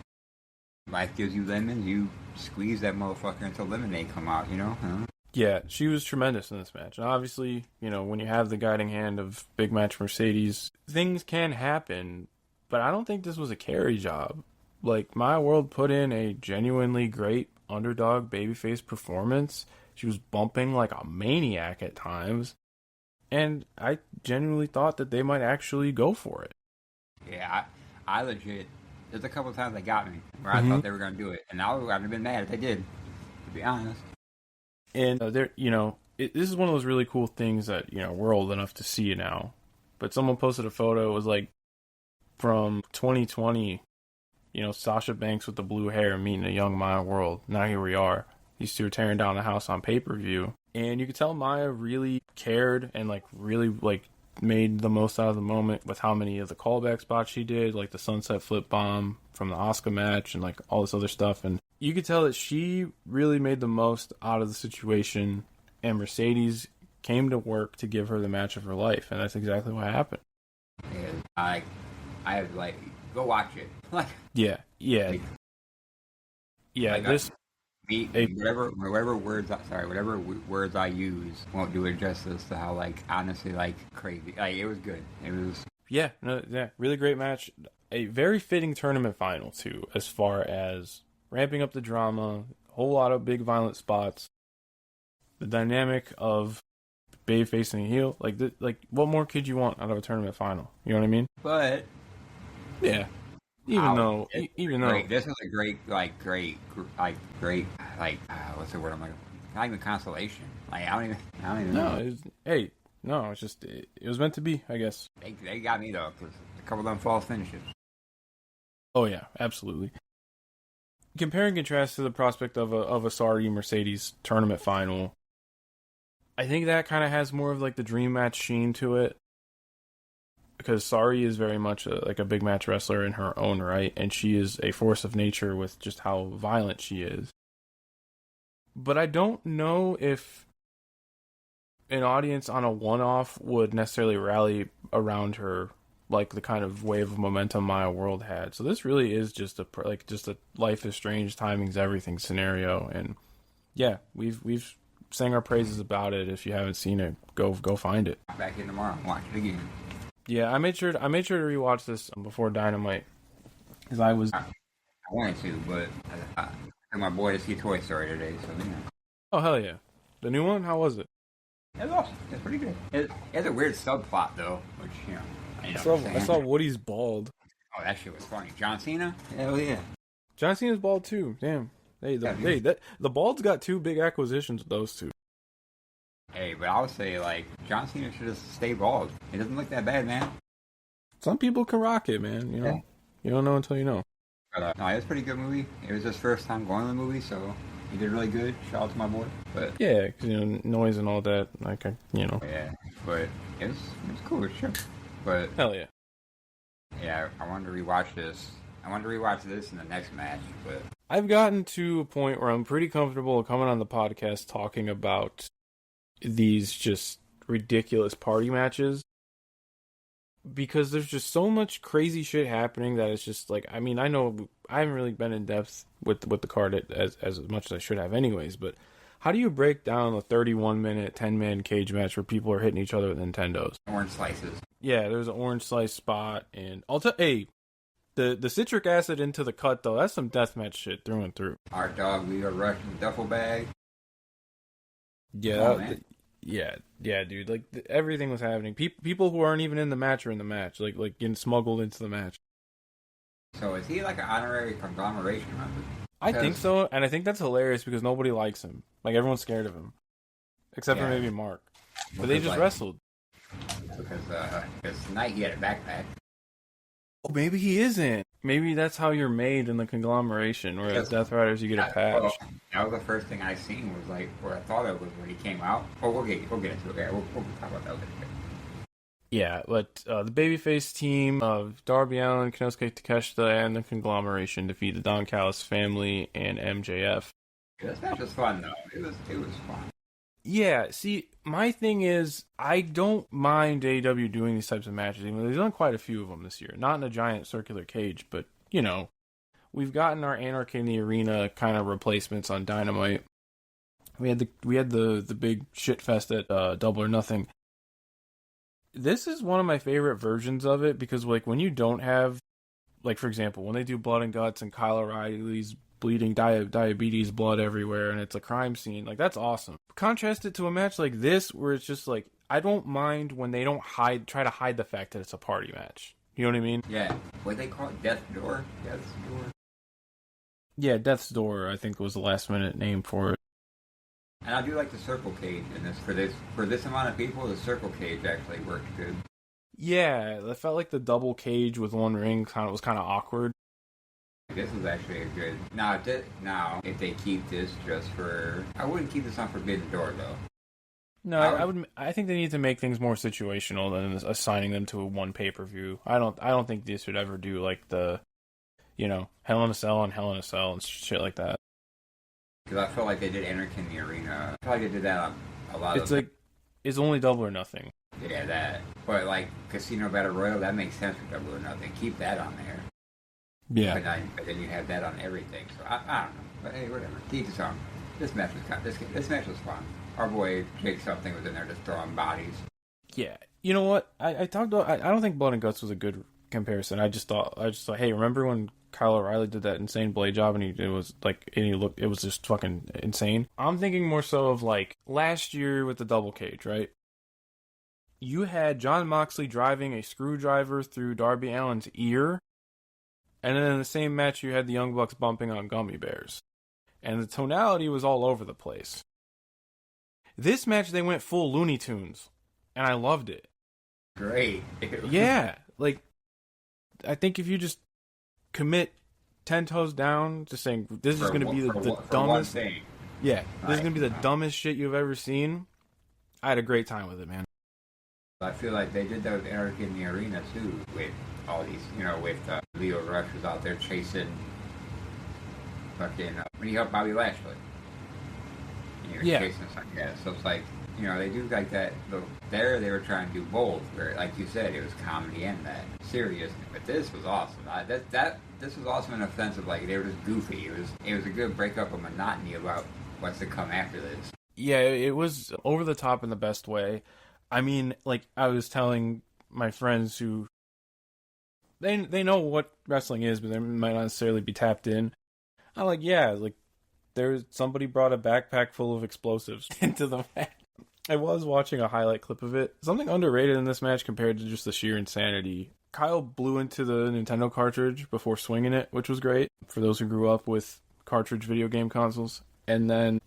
S2: Life gives you lemons, you squeeze that motherfucker until lemonade come out, you know? Huh?
S1: Yeah, she was tremendous in this match. And obviously, when you have the guiding hand of big match Mercedes, things can happen, but I don't think this was a carry job. Like, Maya World put in a genuinely great underdog babyface performance. She was bumping like a maniac at times, and I genuinely thought that they might actually go for it.
S2: Yeah, I legit, there's a couple of times they got me where I
S1: Mm-hmm.
S2: thought they were going to do it. And I would have been mad if they did, to be honest.
S1: And this is one of those really cool things that we're old enough to see now. But someone posted a photo. It was like from 2020. Sasha Banks with the blue hair meeting a young Maya World. Now here we are. These two are tearing down the house on pay-per-view. And you could tell Maya really cared and really made the most out of the moment with how many of the callback spots she did, like the sunset flip bomb from the Asuka match and all this other stuff. And you could tell that she really made the most out of the situation, and Mercedes came to work to give her the match of her life, and that's exactly what happened.
S2: Yeah, I have go watch it.
S1: Yeah.
S2: This
S1: a
S2: whatever words I use won't do it justice to how honestly crazy. It was good. It was
S1: really great match. A very fitting tournament final too, as far as ramping up the drama, a whole lot of big violent spots, the dynamic of baby facing a heel. What more could you want out of a tournament final? You know what I mean?
S2: But
S1: yeah, even though
S2: this was a great what's the word I'm like, not even consolation. I don't even know.
S1: It's just it was meant to be, I guess.
S2: They got me though, because a couple of them false finishes.
S1: Oh yeah, absolutely. Compare and contrast to the prospect of a Sardi Mercedes tournament final, I think that kind of has more of the dream match sheen to it, because Sari is very much a big match wrestler in her own right, and she is a force of nature with just how violent she is. But I don't know if an audience on a one-off would necessarily rally around her like the kind of wave of momentum Maya World had. So this really is just a life is strange, timing's everything scenario. And yeah, we've sang our praises about it. If you haven't seen it, go find it.
S2: Back in tomorrow and watch it again.
S1: Yeah, I made sure to rewatch this before Dynamite, because I
S2: wanted to, but I took my boy to see Toy Story today, so
S1: Oh hell yeah, the new one. How was it?
S2: It was awesome. It's pretty good. It has a weird subplot though, which
S1: I saw Woody's bald.
S2: Oh, that shit was funny. John Cena? Hell yeah.
S1: John Cena's bald too. Damn. The bald's got two big acquisitions with those two.
S2: Hey, but I would say John Cena should just stay bald. It doesn't look that bad, man.
S1: Some people can rock it, man. You don't know until you know.
S2: But, no, it was a pretty good movie. It was his first time going to the movie, so he did really good. Shout out to my boy. But
S1: yeah, because noise and all that,
S2: Yeah, but it was cool. It's true. But
S1: hell yeah.
S2: Yeah, I wanted to rewatch this. I wanted to rewatch this in the next match, but
S1: I've gotten to a point where I'm pretty comfortable coming on the podcast talking about these just ridiculous party matches, because there's just so much crazy shit happening that it's just I know I haven't really been in depth with the card as much as I should have anyways, but how do you break down a 31-minute 10-man cage match where people are hitting each other with Nintendos?
S2: Orange slices.
S1: Yeah, there's an orange slice spot, and the citric acid into the cut though, that's some deathmatch shit through and through.
S2: Our dog, we are rushing duffel bag.
S1: Yeah, yeah, dude. Everything was happening. People who aren't even in the match are in the match, getting smuggled into the match.
S2: So is he an honorary conglomeration member?
S1: I think so, and I think that's hilarious because nobody likes him. Everyone's scared of him, except for maybe Mark. But they just wrestled.
S2: Because tonight he had a backpack.
S1: Oh, maybe he isn't. Maybe that's how you're made in the conglomeration, where as Death Riders you get a patch.
S2: Well, that was the first thing I seen was where I thought it was when he came out. Oh, we'll get into it. Okay, we'll talk about that later.
S1: Yeah, but the babyface team of Darby Allin, Konosuke Takeshita, and the conglomeration defeat the Don Callis family and MJF.
S2: Yeah, this match was fun though. It was fun.
S1: Yeah, see, my thing is, I don't mind AEW doing these types of matches. Even though they've done quite a few of them this year. Not in a giant circular cage, but, we've gotten our Anarchy in the Arena kind of replacements on Dynamite. We had the big shit fest at Double or Nothing. This is one of my favorite versions of it because like when you don't have, like for example, when they do Blood and Guts and Kyle O'Reilly's bleeding diabetes blood everywhere and it's a crime scene, like that's awesome. Contrast it to a match like this where it's just like I don't mind when they don't try to hide the fact that it's a party match. You know what I mean?
S2: Yeah. What they call it? Death's Door? Death's Door?
S1: Yeah, Death's Door, I think was the last minute name for it.
S2: And I do like the circle cage in this. For this amount of people, the circle cage actually worked good.
S1: Yeah, it felt like the double cage with one ring was kind of awkward.
S2: This was actually a good. Now, if they keep this just for, I wouldn't keep this on Forbidden Door though.
S1: No, I would. I think they need to make things more situational than assigning them to a one pay-per-view. I don't think this would ever do like the, Hell in a Cell on Hell in a Cell and shit like that.
S2: Because I felt like they did Anarchy in the Arena. I feel like they did that on a lot
S1: of... It's only Double or Nothing.
S2: Yeah, that. But like Casino Battle Royal, that makes sense for Double or Nothing. Keep that on there.
S1: Yeah.
S2: But then you have that on everything. So I don't know. But hey, whatever. Keep this on. This match was fun. Our boy Jake something was in there just throwing bodies.
S1: Yeah. You know what? I talked about... I don't think Blood and Guts was a good comparison. I just thought, hey, remember when Kyle O'Reilly did that insane blade job and it was just fucking insane? I'm thinking more so of like last year with the double cage, right? You had Jon Moxley driving a screwdriver through Darby Allin's ear, and then in the same match you had the Young Bucks bumping on gummy bears. And the tonality was all over the place. This match they went full Looney Tunes, and I loved it.
S2: Great.
S1: Yeah, like I think if you just commit 10 toes down, just saying this is going to be the dumbest
S2: thing.
S1: Yeah, this is going to be the dumbest shit you've ever seen. I had a great time with it, man.
S2: I feel like they did that with Anarchy in the Arena too, with all these, with Leo Rush was out there chasing fucking when he helped Bobby Lashley. And he was chasing us like that. So it's like, they do like that. There they were trying to do both, where like you said, it was comedy and that serious. But this was awesome. This was awesome in a sense of like they were just goofy. It was a good breakup of monotony about what's to come after this.
S1: Yeah, it was over the top in the best way. I mean, like I was telling my friends who they know what wrestling is, but they might not necessarily be tapped in. I'm like, yeah, like somebody brought a backpack full of explosives into the match. I was watching a highlight clip of it. Something underrated in this match compared to just the sheer insanity. Kyle blew into the Nintendo cartridge before swinging it, which was great for those who grew up with cartridge video game consoles. And then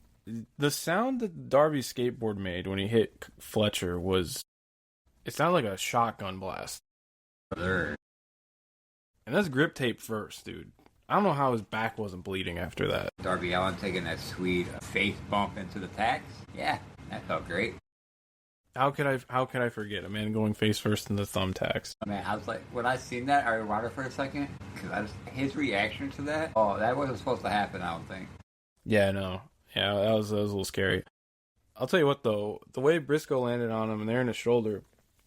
S1: the sound that Darby's skateboard made when he hit Fletcher it sounded like a shotgun blast.
S2: Sure.
S1: And that's grip tape first, dude. I don't know how his back wasn't bleeding after that.
S2: Darby Allin taking that sweet face bump into the tax. Yeah, that felt great.
S1: How could I forget a man going face first in the thumbtacks?
S2: Man, I was like, when I seen that, I water for a second because his reaction to that. Oh, that wasn't supposed to happen. I don't think.
S1: Yeah, no. Yeah, that was a little scary. I'll tell you what though, the way Briscoe landed on him and they're in his shoulder,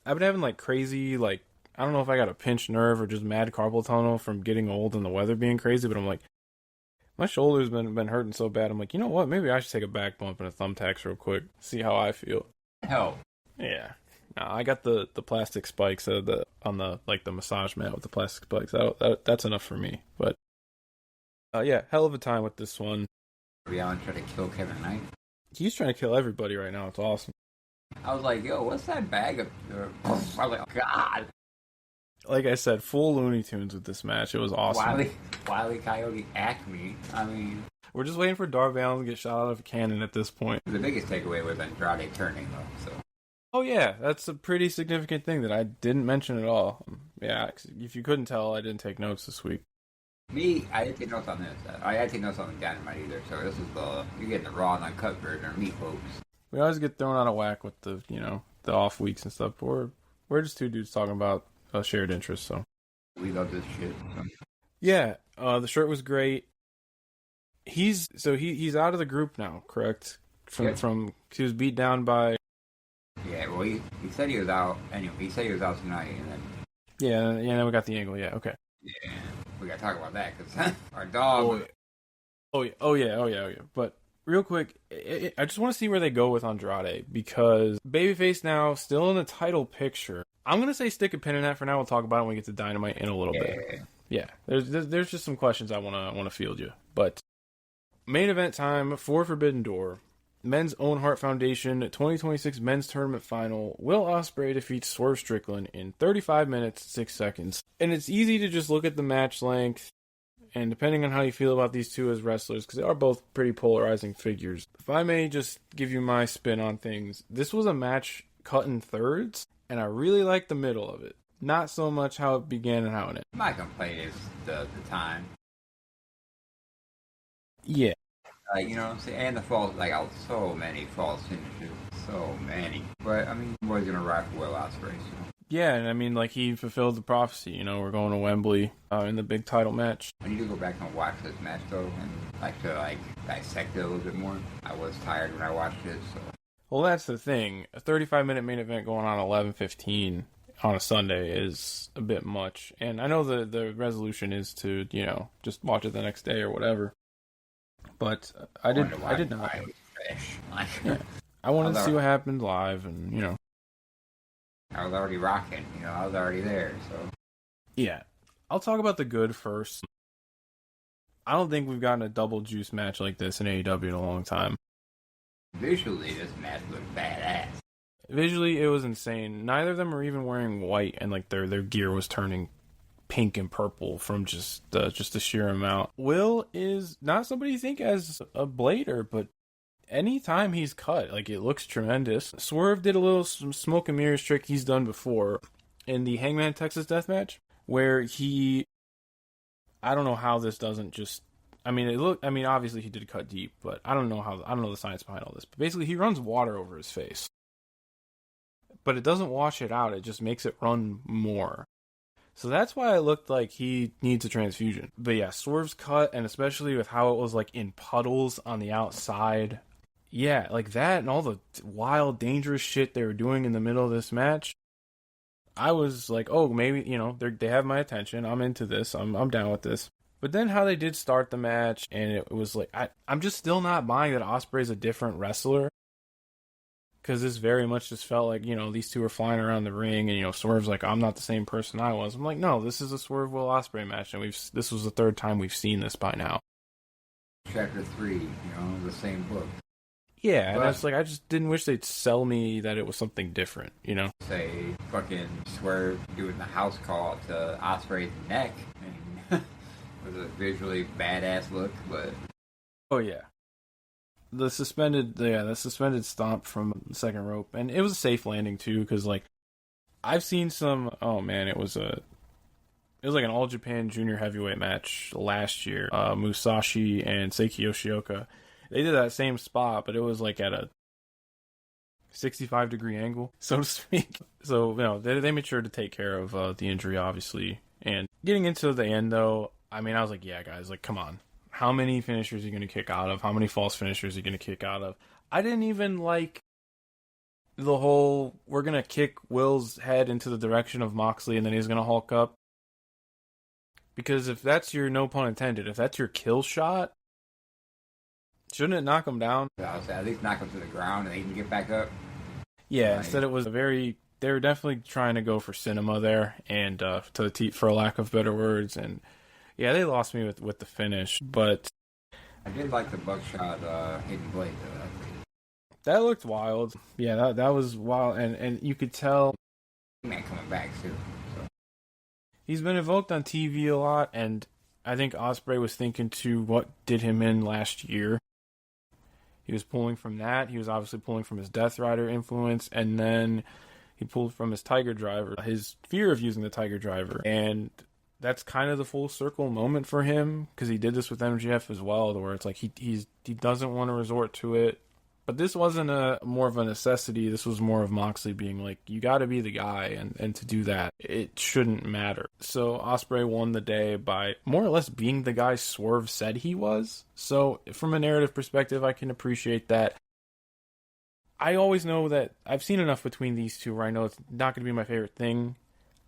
S1: I've been having like crazy I don't know if I got a pinched nerve or just mad carpal tunnel from getting old and the weather being crazy, but I'm like, my shoulder's been hurting so bad. I'm like, you know what? Maybe I should take a back bump and a thumbtacks real quick, see how I feel.
S2: Hell.
S1: Yeah. No, I got the plastic spikes on the massage mat with the plastic spikes. That's enough for me. But yeah, hell of a time with this one.
S2: Allen trying to kill Kevin Knight.
S1: He's trying to kill everybody right now. It's awesome.
S2: I was like, yo, what's that bag of... I was like, oh, God.
S1: Like I said, full Looney Tunes with this match. It was awesome.
S2: Wile E. Coyote Acme. I mean...
S1: We're just waiting for Darby Allin to get shot out of a cannon at this point.
S2: The biggest takeaway was Andrade turning, though, so...
S1: Oh, yeah. That's a pretty significant thing that I didn't mention at all. Yeah, if you couldn't tell, I didn't take notes this week.
S2: Me, I didn't take notes on this. I didn't take notes on the Dynamite either, so this is you're getting the raw and uncut version of me, folks.
S1: We always get thrown out of whack with the off weeks and stuff, but we're just two dudes talking about a shared interest, so.
S2: We love this shit. So.
S1: Yeah, the shirt was great. He's out of the group now, correct? From he was beat down by...
S2: Yeah, well, he said he was out, anyway, he said he was out tonight, and then...
S1: Yeah, then we got the angle, yeah, okay.
S2: Yeah. We gotta talk about that because our dog.
S1: Oh yeah. But real quick, I just want to see where they go with Andrade because babyface now still in the title picture. I'm gonna say stick a pin in that for now. We'll talk about it when we get to Dynamite in a little bit. Yeah, there's just some questions I wanna field you. But main event time for Forbidden Door. Men's Own Heart Foundation 2026 Men's Tournament Final. Will Ospreay defeats Swerve Strickland in 35 minutes, 6 seconds. And it's easy to just look at the match length, and depending on how you feel about these two as wrestlers, because they are both pretty polarizing figures. If I may just give you my spin on things, this was a match cut in thirds, and I really liked the middle of it. Not so much how it began and how it ended.
S2: My complaint is the time.
S1: Yeah.
S2: You know what I'm saying? And the false, so many false finishes. So many. But, I mean, boys gonna ride for Will Ospreay, so.
S1: Yeah, and I mean, he fulfilled the prophecy. You know, we're going to Wembley in the big title match.
S2: I need to go back and watch this match, though, and dissect it a little bit more. I was tired when I watched it, so.
S1: Well, that's the thing. A 35-minute main event going on 11:15 on a Sunday is a bit much. And I know the resolution is to, just watch it the next day or whatever. But I did not. Yeah. I wanted to see what happened live, and
S2: I was already rocking. I was already there. So
S1: yeah, I'll talk about the good first. I don't think we've gotten a double juice match like this in AEW in a long time.
S2: Visually, this match looked badass.
S1: Visually, it was insane. Neither of them were even wearing white, and their gear was turning pink and purple from just the sheer amount. Will is not somebody you think as a blader, but anytime he's cut, it looks tremendous. Swerve did a little smoke and mirrors trick he's done before in the Hangman Texas Death Match, where I don't know how this doesn't just. Obviously he did cut deep, but I don't know the science behind all this. But basically, he runs water over his face, but it doesn't wash it out. It just makes it run more. So that's why it looked like he needs a transfusion. But yeah, Swerve's cut, and especially with how it was in puddles on the outside. Yeah, that and all the wild, dangerous shit they were doing in the middle of this match. I was like, oh, maybe, they have my attention. I'm into this. I'm down with this. But then how they did start the match, and it was I'm just still not buying that Ospreay's a different wrestler. Because this very much just felt like, these two were flying around the ring, and, Swerve's like, I'm not the same person I was. I'm like, no, this is a Swerve Will Ospreay match, and this was the third time we've seen this by now.
S2: Chapter 3, the same book.
S1: Yeah, and it's I just didn't wish they'd sell me that it was something different,
S2: Say, fucking Swerve doing the house call to Ospreay's neck. I mean, it was a visually badass look, but...
S1: Oh, yeah. The suspended stomp from the second rope, and it was a safe landing too, because I've seen some. Oh man, it was an All Japan Junior Heavyweight match last year. Musashi and Seiki Yoshioka, they did that same spot, but it was at a 65-degree angle, so to speak. So they made sure to take care of the injury, obviously. And getting into the end though, I was like, yeah, guys, come on. How many finishers are you going to kick out of? How many false finishers are you going to kick out of? I didn't even like the whole, we're going to kick Will's head into the direction of Moxley and then he's going to Hulk up. Because if that's your, no pun intended, if that's your kill shot, shouldn't it knock him down?
S2: I would say at least knock him to the ground and he can get back up.
S1: Yeah, instead it was they were definitely trying to go for cinema there, and for lack of better words, and yeah, they lost me with the finish, but
S2: I did like the buckshot hidden blade though.
S1: That looked wild. Yeah, that was wild, and you could tell.
S2: Man coming back too. So.
S1: He's been evoked on TV a lot, and I think Ospreay was thinking to what did him in last year. He was pulling from that. He was obviously pulling from his Death Rider influence, and then he pulled from his Tiger Driver, his fear of using the Tiger Driver, and that's kind of the full circle moment for him, because he did this with MJF as well, where it's he doesn't want to resort to it. But this wasn't more of a necessity. This was more of Moxley being like, you got to be the guy, and to do that, it shouldn't matter. So Ospreay won the day by more or less being the guy Swerve said he was. So from a narrative perspective, I can appreciate that. I always know that I've seen enough between these two where I know it's not going to be my favorite thing.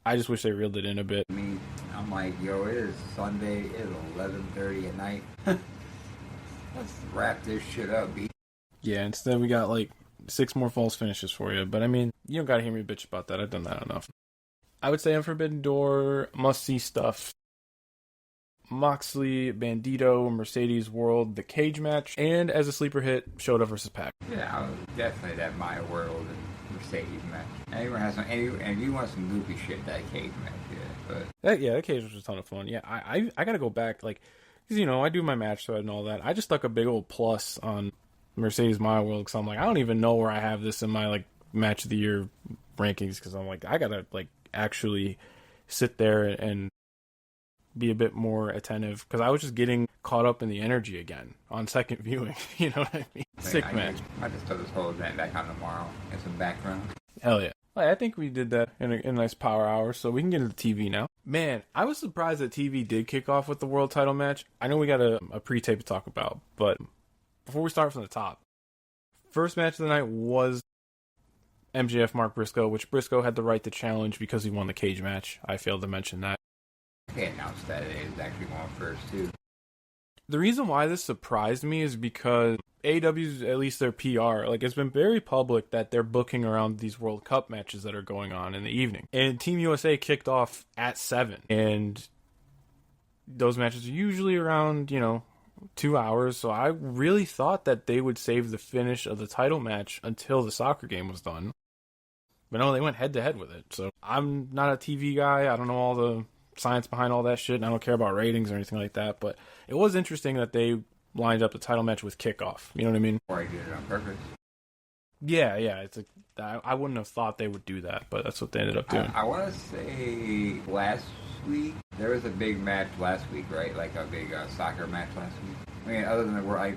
S1: I just wish they reeled it in a bit.
S2: I mean, I'm Mike, yo, it is Sunday. It is 11:30 at night. Let's wrap this shit up, B.
S1: Yeah, instead we got like 6 more false finishes for you. But I mean, you don't gotta hear me bitch about that. I've done that enough. I would say Unforbidden Door, must-see stuff. Moxley, Bandito, Mercedes World, the cage match, and as a sleeper hit, Shota versus Pac.
S2: Yeah, definitely that Maya World and Mercedes match. Anyone has some, and you want some goofy shit, that cage match, yeah. But
S1: that cage was a ton of fun. Yeah, I gotta go back, like, because, you know, I do my match thread and all that. I just stuck a big old plus on Mercedes Maya World, because I'm like, I don't even know where I have this in my, like, match of the year rankings, because I'm like, I gotta, like, actually sit there and be a bit more attentive, because I was just getting caught up in the energy again on second viewing. You know what I mean? Sick match.
S2: I just throw this whole event back on tomorrow and some background.
S1: Hell yeah. I think we did that in a nice power hour, so we can get into TV now. Man, I was surprised that TV did kick off with the world title match. I know we got a pre-tape to talk about, but before we start from the top, first match of the night was MJF Mark Briscoe, which Briscoe had the right to challenge because he won the cage match. I failed to mention that.
S2: They announced that it is actually going first, too.
S1: The reason why this surprised me is because AEW's, at least their PR, like, it's been very public that they're booking around these World Cup matches that are going on in the evening. And Team USA kicked off at 7. And those matches are usually around, 2 hours. So I really thought that they would save the finish of the title match until the soccer game was done. But no, they went head-to-head with it. So I'm not a TV guy. I don't know all the science behind all that shit, and I don't care about ratings or anything like that, but it was interesting that they lined up the title match with kickoff. You know what I mean?
S2: Or I did it on purpose.
S1: Yeah. It's I wouldn't have thought they would do that, but that's what they ended up doing.
S2: I want to say last week there was a big match last week, right? Like a big soccer match last week. I mean, other than the World, I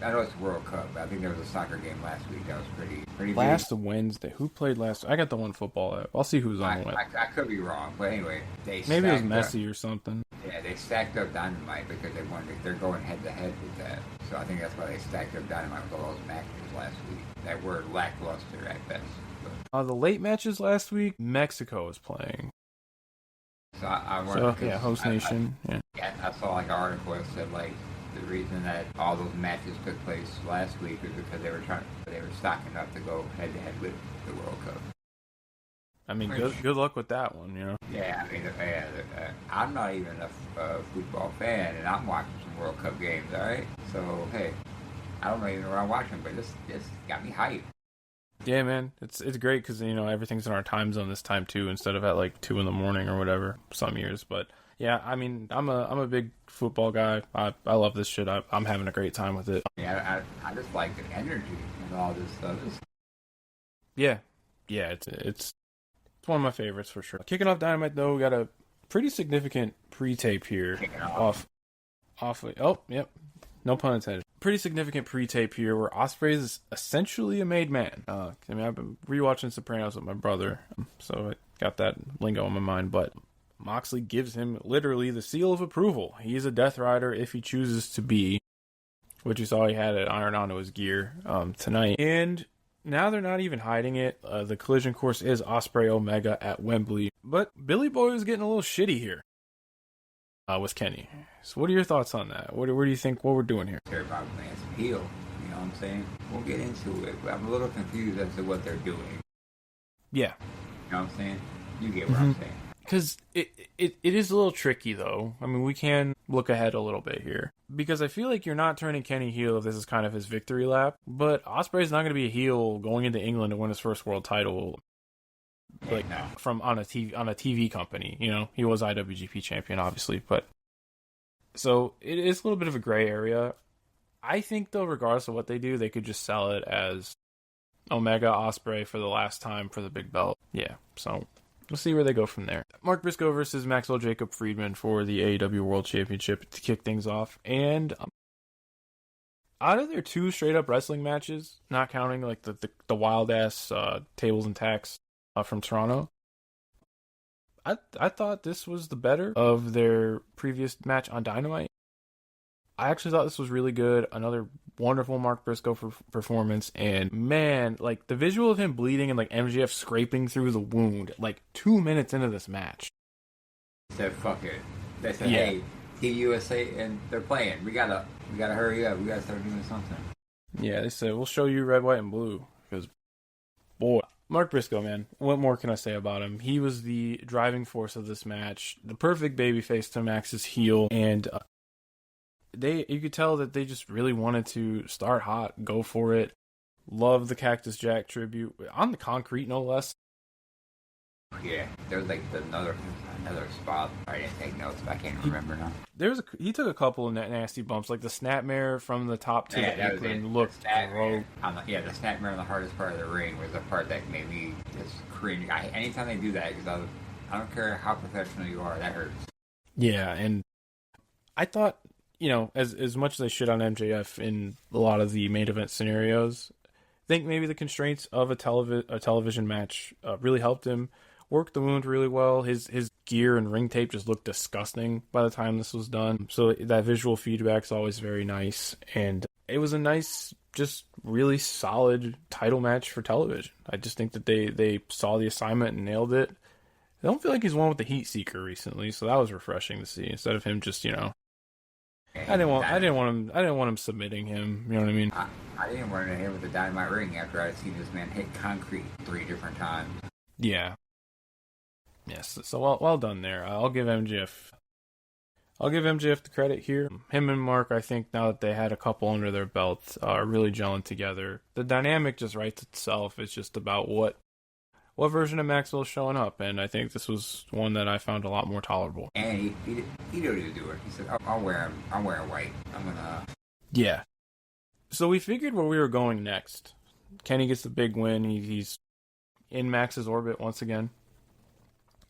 S2: know it's the World Cup, but I think there was a soccer game last week that was pretty big.
S1: Last Wednesday, who played last? I got the one football app. I'll see who's on the web.
S2: I could be wrong, but anyway,
S1: maybe it was Messi or something.
S2: Yeah, they stacked up Dynamite because they're going head to head with that. So I think that's why they stacked up Dynamite with all those matches last week that were lackluster at best.
S1: The late matches last week, Mexico was playing.
S2: So I
S1: host nation.
S2: Yeah, I saw like an article that said like the reason that all those matches took place last week was because they were stocking up to go head to head with the World Cup.
S1: I mean, good luck with that one,
S2: Yeah, I mean, I'm not even a football fan, and I'm watching some World Cup games. All right, so hey, I don't even know where I'm watching, but this got me hyped.
S1: Yeah, man, it's great because everything's in our time zone this time too, instead of at like 2 a.m. or whatever some years. But yeah, I mean, I'm a big football guy. I love this shit. I'm having a great time with it.
S2: Yeah, I just like the energy and all this stuff.
S1: Yeah, it's one of my favorites for sure. Kicking off Dynamite though, we got a pretty significant pre-tape here. No pun intended. Pretty significant pre-tape here where Ospreay is essentially a made man. I've been rewatching Sopranos with my brother, so I got that lingo in my mind, but Moxley gives him literally the seal of approval. He's a Death Rider if he chooses to be, which you saw he had it ironed onto his gear tonight. And now they're not even hiding it. The collision course is Ospreay Omega at Wembley, but Billy Boy is getting a little shitty here with Kenny. So what are your thoughts on that? What do you think what we're doing here?
S2: Care about Lance heel, you know what I'm saying? We'll get into it, but I'm a little confused as to what they're doing.
S1: Yeah.
S2: You know what I'm saying? You get what I'm saying.
S1: Because it is a little tricky, though. I mean, we can look ahead a little bit here. Because I feel like you're not turning Kenny heel if this is kind of his victory lap. But Ospreay's not going to be a heel going into England to win his first world title. Like, from on a TV company, He was IWGP champion, obviously. But so it is a little bit of a gray area. I think, though, regardless of what they do, they could just sell it as Omega Ospreay for the last time for the big belt. Yeah, so we'll see where they go from there. Mark Briscoe versus Maxwell Jacob Friedman for the AEW World Championship to kick things off. And out of their 2 straight-up wrestling matches, not counting like the wild-ass tables and tacks from Toronto, I thought this was the better of their previous match on Dynamite. I actually thought this was really good. Another wonderful Mark Briscoe performance. And man, like the visual of him bleeding and like MJF scraping through the wound like 2 minutes into this match.
S2: Said fuck it. They said,
S1: Yeah.
S2: "Hey, Team USA, and they're playing. We gotta hurry up. We gotta start doing something."
S1: Yeah, they said, we'll show you red, white, and blue. Because, boy, Mark Briscoe, man, what more can I say about him? He was the driving force of this match, the perfect babyface to Max's heel, and you could tell that they just really wanted to start hot, go for it. Love the Cactus Jack tribute on the concrete, no less.
S2: Yeah, there was like another spot. I didn't take notes, but I can't remember now.
S1: He took a couple of nasty bumps, like the snapmare from the top to the apron looked gross.
S2: The snapmare on the hardest part of the ring was the part that made me just cringe. Anytime they do that, because I don't care how professional you are, that hurts.
S1: Yeah, and I thought, as much as I shit on MJF in a lot of the main event scenarios, I think maybe the constraints of a television match really helped him. Worked the wound really well. His gear and ring tape just looked disgusting by the time this was done. So that visual feedback is always very nice. And it was a nice, just really solid title match for television. I just think that they saw the assignment and nailed it. I don't feel like he's won with the Heat Seeker recently, so that was refreshing to see. Instead of him just, I didn't want him submitting him. You know what I mean?
S2: I didn't want to hit with the Dynamite ring after I'd seen this man hit concrete 3 different times.
S1: Yeah. Yes. So well done there. I'll give MJF the credit here. Him and Mark, I think now that they had a couple under their belts, are really gelling together. The dynamic just writes itself. It's just about what version of Maxwell is showing up, and I think this was one that I found a lot more tolerable.
S2: And he didn't even do it. He said, I'm wearing white. I'm gonna...
S1: Yeah. So we figured where we were going next. Kenny gets the big win. He's in Max's orbit once again.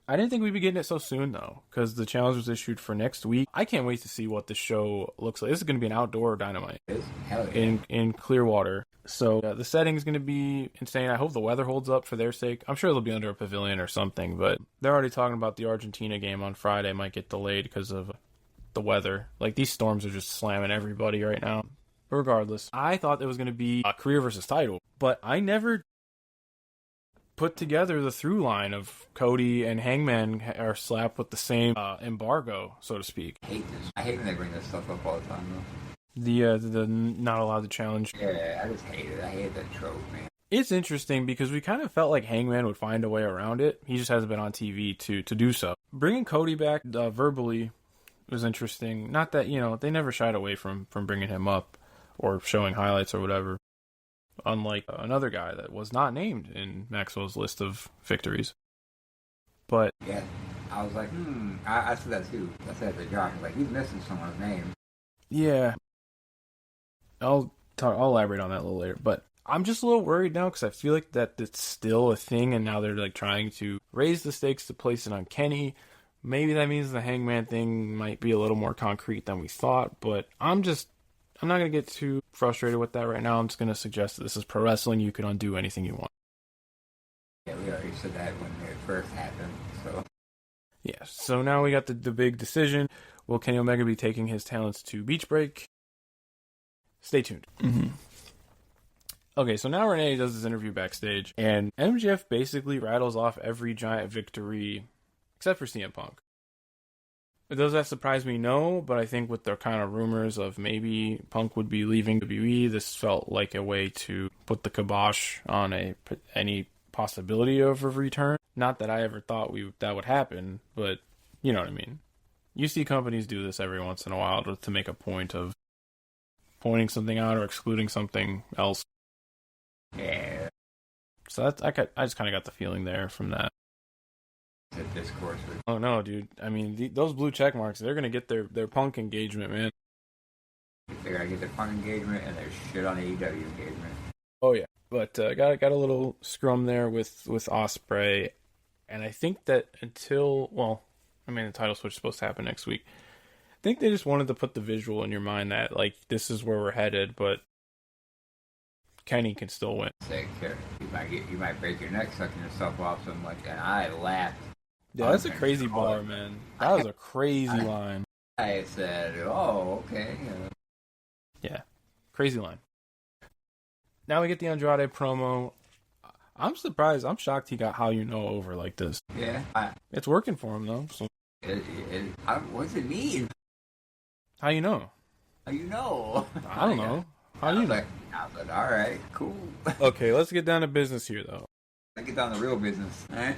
S1: I didn't think we'd be getting it so soon, though, because the challenge was issued for next week. I can't wait to see what the show looks like. This is going to be an outdoor Dynamite
S2: Hell yeah.
S1: in Clearwater. So the setting's going to be insane. I hope the weather holds up for their sake. I'm sure it'll be under a pavilion or something, but they're already talking about the Argentina game on Friday might get delayed because of the weather. Like, these storms are just slamming everybody right now. Regardless, I thought it was going to be a career versus title, but I never put together the through line of Cody and Hangman are slapped with the same embargo, so to speak.
S2: I hate this. I hate when they bring this stuff up all the time, though.
S1: The not allowed to challenge.
S2: Yeah, I just hate it. I hate that trope, man.
S1: It's interesting because we kind of felt like Hangman would find a way around it. He just hasn't been on TV to do so. Bringing Cody back verbally was interesting. Not that, they never shied away from bringing him up or showing highlights or whatever. Unlike another guy that was not named in Maxwell's list of victories. But
S2: yeah, I was like, I said that too. I said to Josh, like, he's missing someone's name.
S1: Yeah, I'll elaborate on that a little later. But I'm just a little worried now because I feel like that it's still a thing, and now they're like trying to raise the stakes to place it on Kenny. Maybe that means the Hangman thing might be a little more concrete than we thought. But I'm not going to get too frustrated with that right now. I'm just going to suggest that this is pro wrestling. You can undo anything you want.
S2: Yeah, we already said that when it first happened, so.
S1: Yeah, so now we got the big decision. Will Kenny Omega be taking his talents to Beach Break? Stay tuned. Mm-hmm. Okay, so now Renee does this interview backstage, and MJF basically rattles off every giant victory except for CM Punk. Does that surprise me? No, but I think with the kind of rumors of maybe Punk would be leaving WWE, this felt like a way to put the kibosh on any possibility of a return. Not that I ever thought that would happen, but you know what I mean. You see companies do this every once in a while to make a point of pointing something out or excluding something else.
S2: Yeah.
S1: So I just kind of got the feeling there from that.
S2: The discourse.
S1: Oh no, dude. I mean, those blue check marks, they're going to get their Punk engagement, man.
S2: They're going to get their Punk engagement and their shit on AEW engagement.
S1: Oh yeah. But got a little scrum there with Ospreay. And I think that the title switch is supposed to happen next week. I think they just wanted to put the visual in your mind that, like, this is where we're headed, but Kenny can still win.
S2: You might break your neck sucking yourself off so much, and I laughed.
S1: Yeah, that's a crazy bar, man. That was a crazy line.
S2: I said, oh, okay.
S1: Yeah, crazy line. Now we get the Andrade promo. I'm surprised. I'm shocked he got How You Know over like this.
S2: Yeah.
S1: It's working for him, though. So.
S2: What does it mean?
S1: How you know?
S2: How you know?
S1: I don't know. How do you know?
S2: I was like, all right, cool.
S1: Okay, let's get down to business here, though.
S2: Let's get down to real business, all right?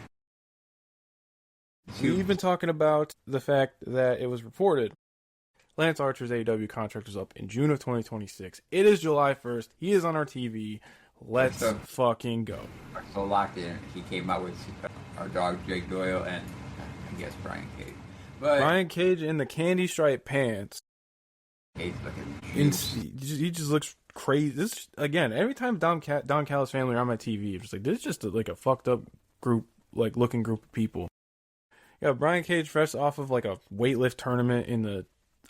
S1: We've been talking about the fact that it was reported Lance Archer's AEW contract is up in June of 2026. It is July 1st. He is on our TV. Let's fucking go.
S2: So locked in. He came out with our dog Jake Doyle and I guess Brian Cage. But
S1: Brian Cage in the candy stripe pants.
S2: Cage looking
S1: he just looks crazy. This again, every time Don Callis family are on my TV, I'm just like, this is just like a fucked up group, like looking group of people. You got Brian Cage fresh off of like a weightlift tournament in the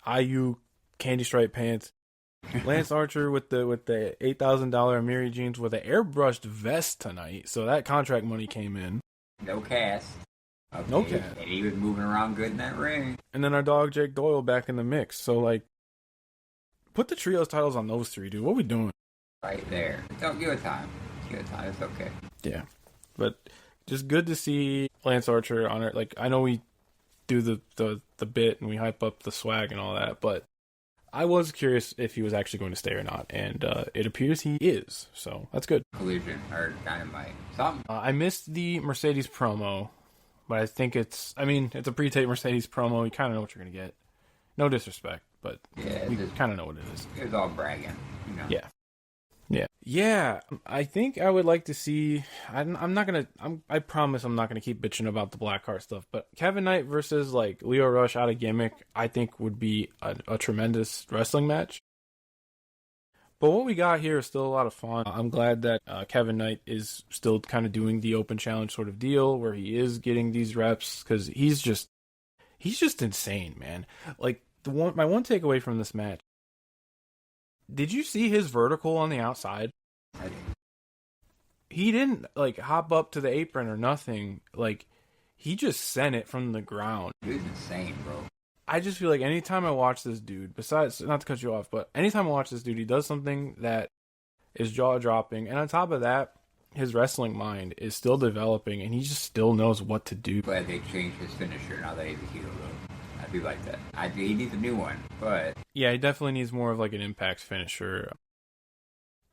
S1: IU candy stripe pants. Lance Archer with the $8,000 Amiri jeans with an airbrushed vest tonight, so that contract money came in.
S2: No cast. Okay.
S1: No cast.
S2: And he was moving around good in that ring.
S1: And then our dog Jake Doyle back in the mix. So like, put the trios titles on those three, dude. What we doing?
S2: Right there. Don't give it time. Give it time. It's okay.
S1: Yeah, but just good to see Lance Archer on it. Like, I know we do the bit and we hype up the swag and all that, but I was curious if he was actually going to stay or not, and it appears he is, so that's good.
S2: Collision or Dynamite. Something.
S1: I missed the Mercedes promo, but I think it's a pre-tape Mercedes promo. You kind of know what you're going to get. No disrespect, but
S2: yeah,
S1: we kind of know what it is.
S2: It was all bragging, you know?
S1: Yeah. I think I would like to see. I promise I'm not gonna keep bitching about the Black Heart stuff. But Kevin Knight versus like Leo Rush out of gimmick, I think would be a tremendous wrestling match. But what we got here is still a lot of fun. I'm glad that Kevin Knight is still kind of doing the open challenge sort of deal where he is getting these reps because he's just insane, man. Like my one takeaway from this match. Did you see his vertical on the outside?
S2: I did.
S1: He didn't like hop up to the apron or nothing. Like he just sent it from the ground.
S2: He was insane, bro.
S1: I just feel like anytime I watch this dude, besides not to cut you off, but anytime I watch this dude, he does something that is jaw dropping, and on top of that, his wrestling mind is still developing, and he just still knows what to do.
S2: Glad they changed his finisher now that he's a heel, though. I do like that. He needs a new one, but
S1: yeah, he definitely needs more of like an impact finisher.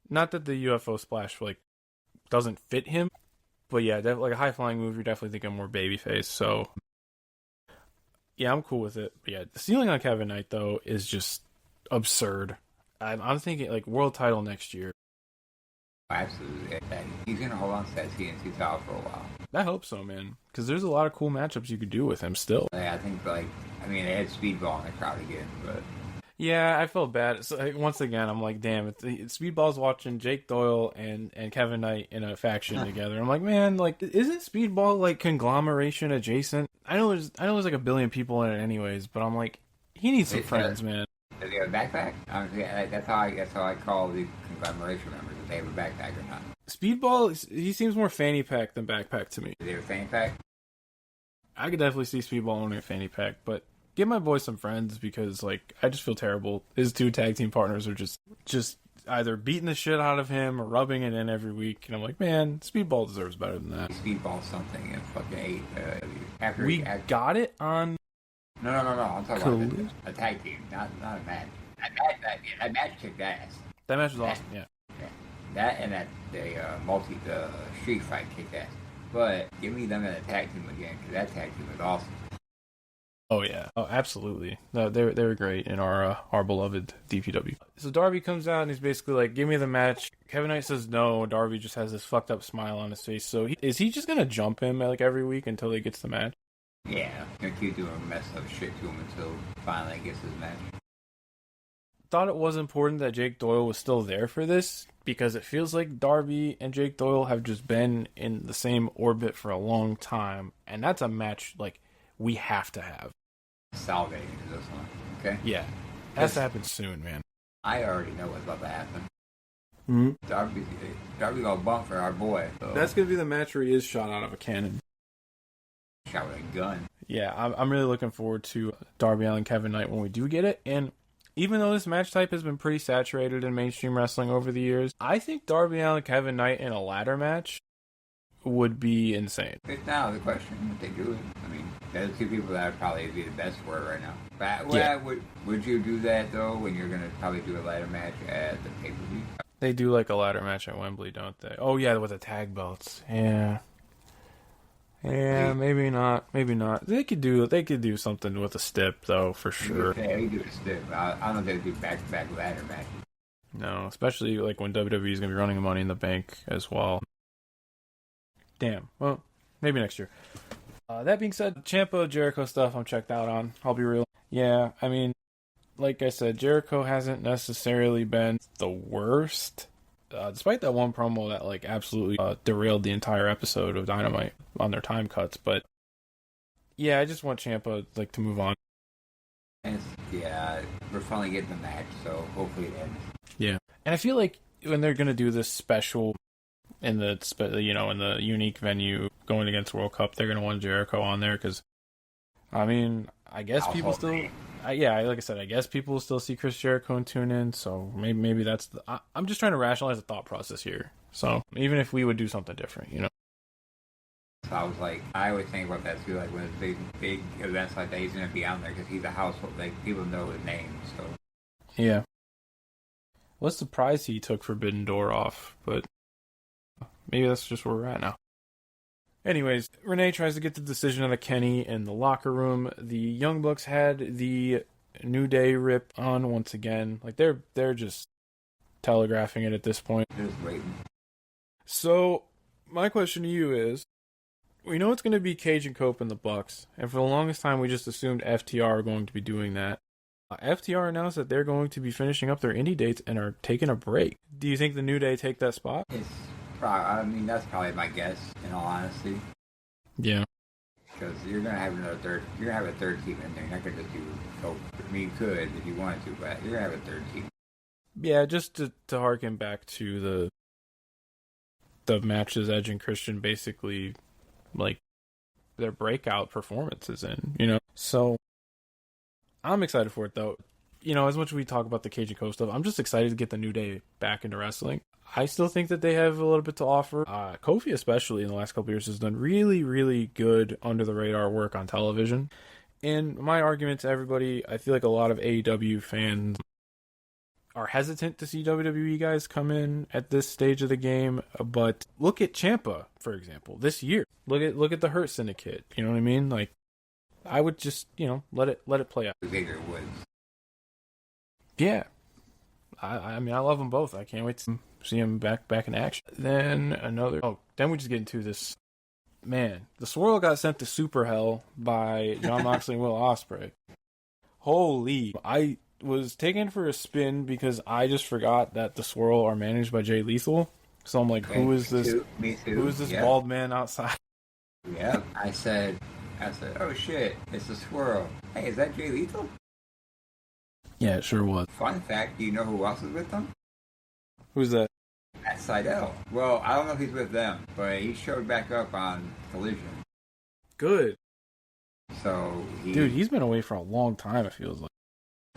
S1: Not that the UFO splash like doesn't fit him, but yeah, like a high flying move, you're definitely thinking more babyface. So yeah, I'm cool with it. But yeah, the ceiling on Kevin Knight though is just absurd. I'm thinking like world title next year.
S2: absolutely, he's gonna hold on to that CNC title for a while.
S1: I hope so, man. Because there's a lot of cool matchups you could do with him still.
S2: I think, they had Speedball in the crowd again, but...
S1: Yeah, I felt bad. So, once again, I'm like, damn, Speedball's watching Jake Doyle and Kevin Knight in a faction together. I'm like, man, like, isn't Speedball, like, conglomeration adjacent? I know there's like a billion people in it anyways, but I'm like, he needs some friends, man.
S2: Does he have a backpack? That's how I call the conglomeration members, if they have a backpack or not.
S1: Speedball, he seems more fanny pack than backpack to me.
S2: Does he have a fanny pack?
S1: I could definitely see Speedball owning a fanny pack, but give my boy some friends because, like, I just feel terrible. His two tag team partners are just either beating the shit out of him or rubbing it in every week, and I'm like, man, Speedball deserves better than that.
S2: Speedball something and fucking
S1: got it on.
S2: No. I'm talking about a tag team, not a match. That match kicked ass.
S1: That match was awesome. Yeah.
S2: That and the street fight kicked ass. But give me them in a tag team again, because that tag team was awesome.
S1: Oh yeah, oh absolutely. No, they were great in our beloved DPW. So Darby comes out and he's basically like, "Give me the match." Kevin Knight says no. Darby just has this fucked up smile on his face. So is he just gonna jump him like every week until he gets the match?
S2: Yeah, gonna keep doing messed up shit to him until finally he gets his match.
S1: Thought it was important that Jake Doyle was still there for this because it feels like Darby and Jake Doyle have just been in the same orbit for a long time, and that's a match like we have to have.
S2: Salivating to this one, okay?
S1: Yeah, has to happen soon, man.
S2: I already know what's about to happen.
S1: Mm-hmm.
S2: Darby gonna bump for our boy. So.
S1: That's gonna be the match where he is shot out of a cannon.
S2: Shot with a gun.
S1: Yeah, I'm really looking forward to Darby Allin Kevin Knight when we do get it. And even though this match type has been pretty saturated in mainstream wrestling over the years, I think Darby Allin Kevin Knight in a ladder match would be insane.
S2: It's now the question if they do it. I mean, there's two people that would probably be the best for it right now. But
S1: Yeah.
S2: would you do that though when you're gonna probably do a ladder match at the pay per view?
S1: They do like a ladder match at Wembley, don't they? Oh yeah, with the tag belts. Yeah. Yeah, maybe not. Maybe not. They could do something with a stip though, for sure.
S2: Yeah, they do a stip. I don't know if they would do back to back ladder matches.
S1: No, especially like when WWE is gonna be running Money in the Bank as well. Damn. Well, maybe next year. That being said, Ciampa Jericho stuff I'm checked out on. I'll be real. Yeah, I mean, like I said, Jericho hasn't necessarily been the worst, despite that one promo that like absolutely derailed the entire episode of Dynamite on their time cuts. But yeah, I just want Ciampa like to move on.
S2: Yeah, we're finally getting the match, so hopefully it ends.
S1: Yeah, and I feel like when they're gonna do this special in the in the unique venue going against World Cup, they're gonna want Jericho on there because, I mean, I guess people still, like I said, I guess people will still see Chris Jericho and tune in. So maybe that's I'm just trying to rationalize the thought process here. So even if we would do something different,
S2: So I was like, I always think about that too. Like when it's big events like that, he's gonna be on there because he's a household. Like people know his name. So
S1: yeah. What's the prize he took Forbidden Door off? But maybe that's just where we're at now. Anyways, Renee tries to get the decision out of Kenny in the locker room. The Young Bucks had the New Day rip on once again. Like they're just telegraphing it at this point.
S2: just waiting.
S1: So my question to you is, we know it's going to be Cage and Cope in the Bucks, and for the longest time we just assumed FTR are going to be doing that. FTR announced that they're going to be finishing up their indie dates and are taking a break. Do you think the New Day take that spot?
S2: I mean, that's probably my guess. In all honesty,
S1: Yeah.
S2: because you're gonna have another third. You're gonna have a third team in there. You're not gonna just do Cope. I mean, you could if you wanted to, but you're gonna have a third team.
S1: Yeah, just to harken back to the matches Edge and Christian basically like their breakout performances in. So I'm excited for it though. As much as we talk about the Cage and Cope stuff, I'm just excited to get the New Day back into wrestling. I still think that they have a little bit to offer. Kofi, especially in the last couple of years, has done really, really good under the radar work on television. And my argument to everybody, I feel like a lot of AEW fans are hesitant to see WWE guys come in at this stage of the game. But look at Ciampa, for example, this year. Look at the Hurt Syndicate. You know what I mean? Like, I would just let it play out.
S2: Xavier Woods.
S1: Yeah. I mean, I love them both. I can't wait to see him back in action. Then we just get into this. Man, the Swirl got sent to Super Hell by Jon Moxley and Will Ospreay. Holy. I was taken for a spin because I just forgot that the Swirl are managed by Jay Lethal. So I'm like, who is this?
S2: Me too.
S1: Who is this bald man outside?
S2: Yeah. I said, oh shit, it's the Swirl. Hey, is that Jay Lethal?
S1: Yeah, it sure was.
S2: Fun fact, do you know who else is with them?
S1: Who's that?
S2: Matt Sydal. Well, I don't know if he's with them, but he showed back up on Collision.
S1: Good.
S2: So
S1: Dude, he's been away for a long time, it feels like.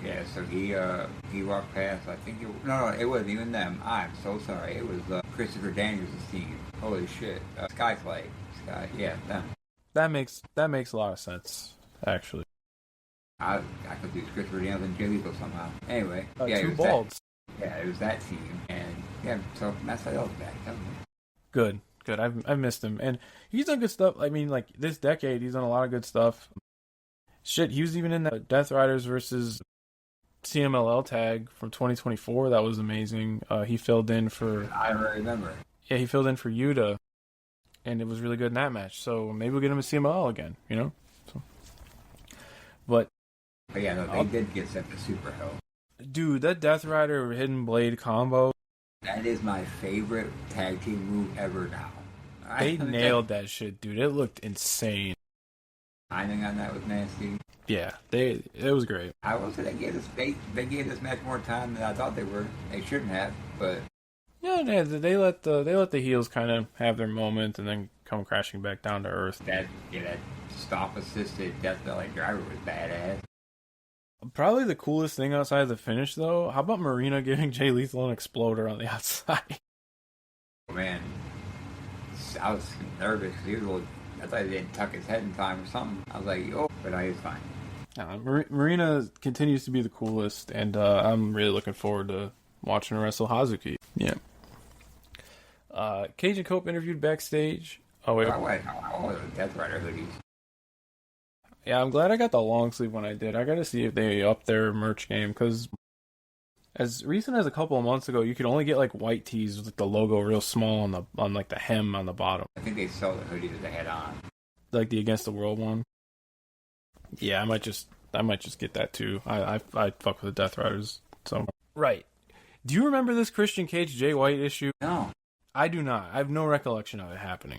S2: Yeah, so he walked past, I think it wasn't even them. I'm so sorry. It was Christopher Daniels' team. Holy shit. Skyflight. Them.
S1: That makes a lot of sense, actually.
S2: I could do Christopher Daniels and Jay Lethal somehow. Anyway.
S1: Two balds.
S2: It was that team. And yeah, so Matt Sydal's back.
S1: Good. I've missed him. And he's done good stuff. I mean, like, this decade, he's done a lot of good stuff. Shit, he was even in the Death Riders versus CMLL tag from 2024. That was amazing. He filled in for...
S2: I remember.
S1: Yeah, he filled in for Yuta. And it was really good in that match. So maybe we'll get him a CMLL again, So, But
S2: yeah, no, they did get sent to Super Hell.
S1: Dude, that Death Rider Hidden Blade combo.
S2: That is my favorite tag team move ever now.
S1: They nailed that shit, dude. It looked insane.
S2: Timing on that was nasty.
S1: Yeah, it was great.
S2: I will say they gave this match more time than I thought they were. They shouldn't have, but
S1: yeah, they let the heels kind of have their moment and then come crashing back down to earth.
S2: That stop assisted Death Valley driver was badass.
S1: Probably the coolest thing outside of the finish, though. How about Marina giving Jay Lethal an exploder on the outside?
S2: Man, I was nervous because he was a little. I thought he didn't tuck his head in time or something. I was like, oh, but no, he was fine.
S1: Marina continues to be the coolest, and I'm really looking forward to watching her wrestle Hazuki. Yeah. Cage and Cope interviewed backstage. Oh wait,
S2: I want the Death Rider hoodies.
S1: yeah, I'm glad I got the long sleeve when I did. I got to see if they up their merch game, because as recent as a couple of months ago, you could only get like white tees with the logo real small on like the hem on the bottom,
S2: I think they sell the hoodie that they had on.
S1: like the Against the World one. Yeah, I might just get that too. I fuck with the Death Riders. So right. Do you remember this Christian Cage Jay White issue?
S2: No.
S1: I do not. I have no recollection of it happening.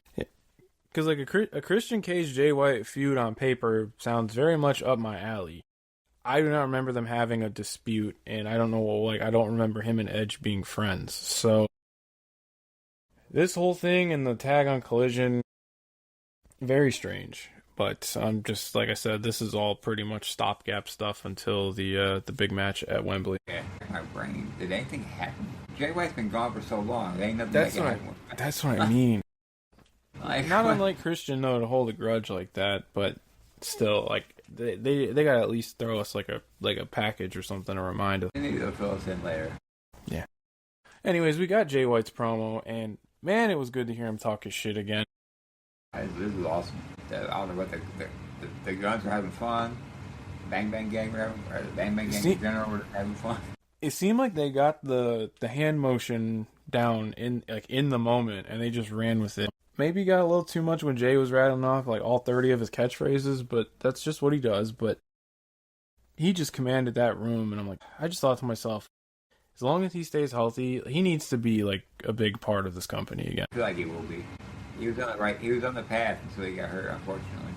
S1: Because like a Christian Cage Jay White feud on paper sounds very much up my alley. I do not remember them having a dispute, and I don't know, like, I don't remember him and Edge being friends. So this whole thing and the tag on Collision, very strange. But I'm just, like I said, this is all pretty much stopgap stuff until the big match at Wembley.
S2: Yeah, my brain. Did anything happen? Jay White's been gone for so long. There ain't nothing
S1: That's what I mean.
S2: Like,
S1: Not unlike Christian, though, to hold a grudge like that, but still, like, they gotta at least throw us like a package or something to remind us.
S2: Maybe they'll fill us in later.
S1: Yeah. Anyways, we got Jay White's promo, and man, it was good to hear him talk his shit again.
S2: This is awesome. I don't know what the Guns were having fun. Bang Bang Gang were having, or the Bang Bang Gang in general were having fun.
S1: It seemed like they got the hand motion down in the moment, and they just ran with it. Maybe got a little too much when Jay was rattling off like all 30 of his catchphrases, but that's just what he does. But he just commanded that room, and I'm like, I just thought to myself, as long as he stays healthy, he needs to be like a big part of this company again.
S2: I feel like he will be. He was on the right. He was on the path until he got hurt, unfortunately.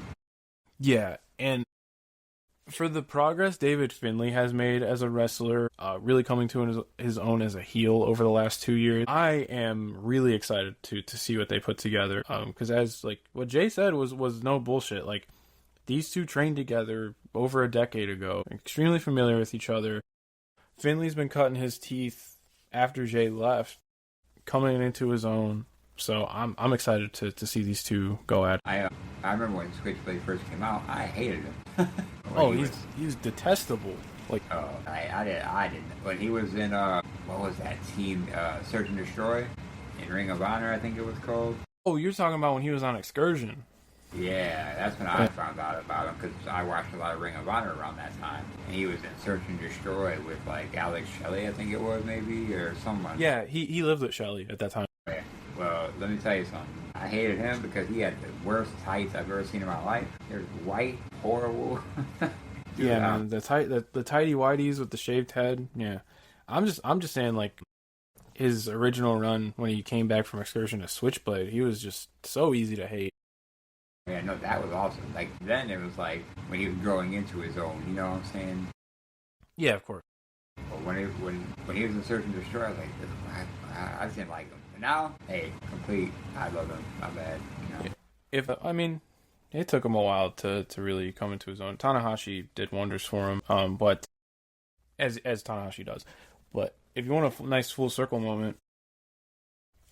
S1: Yeah, and for the progress David Finlay has made as a wrestler, really coming to his own as a heel over the last 2 years, I am really excited to see what they put together. Because as like what Jay said was no bullshit. Like, these two trained together over a decade ago, extremely familiar with each other. Finlay's been cutting his teeth after Jay left, coming into his own. So I'm excited to see these two go at it.
S2: I remember when Switchblade first came out, I hated him.
S1: He's detestable. Like,
S2: I didn't. When he was in what was that team, Search and Destroy, in Ring of Honor, I think it was called.
S1: Oh, you're talking about when he was on Excursion.
S2: Yeah, that's when I found out about him, because I watched a lot of Ring of Honor around that time. And he was in Search and Destroy with like Alex Shelley, I think it was, maybe, or someone.
S1: Yeah, he lived with Shelley at that time.
S2: Yeah. Well, let me tell you something. I hated him because he had the worst tights I've ever seen in my life. They're white, horrible. Dude,
S1: yeah, man, the tighty whities with the shaved head. Yeah, I'm just saying, like, his original run when he came back from Excursion to Switchblade, he was just so easy to hate.
S2: Yeah, no, that was awesome. Like, then it was like when he was growing into his own. You know what I'm saying?
S1: Yeah, of course.
S2: But when he was in Search and Destroy, I was like, I just didn't like him. But now, hey, complete. I love him. Not bad. You know?
S1: It took him a while to really come into his own. Tanahashi did wonders for him, but as Tanahashi does. But if you want a nice full circle moment,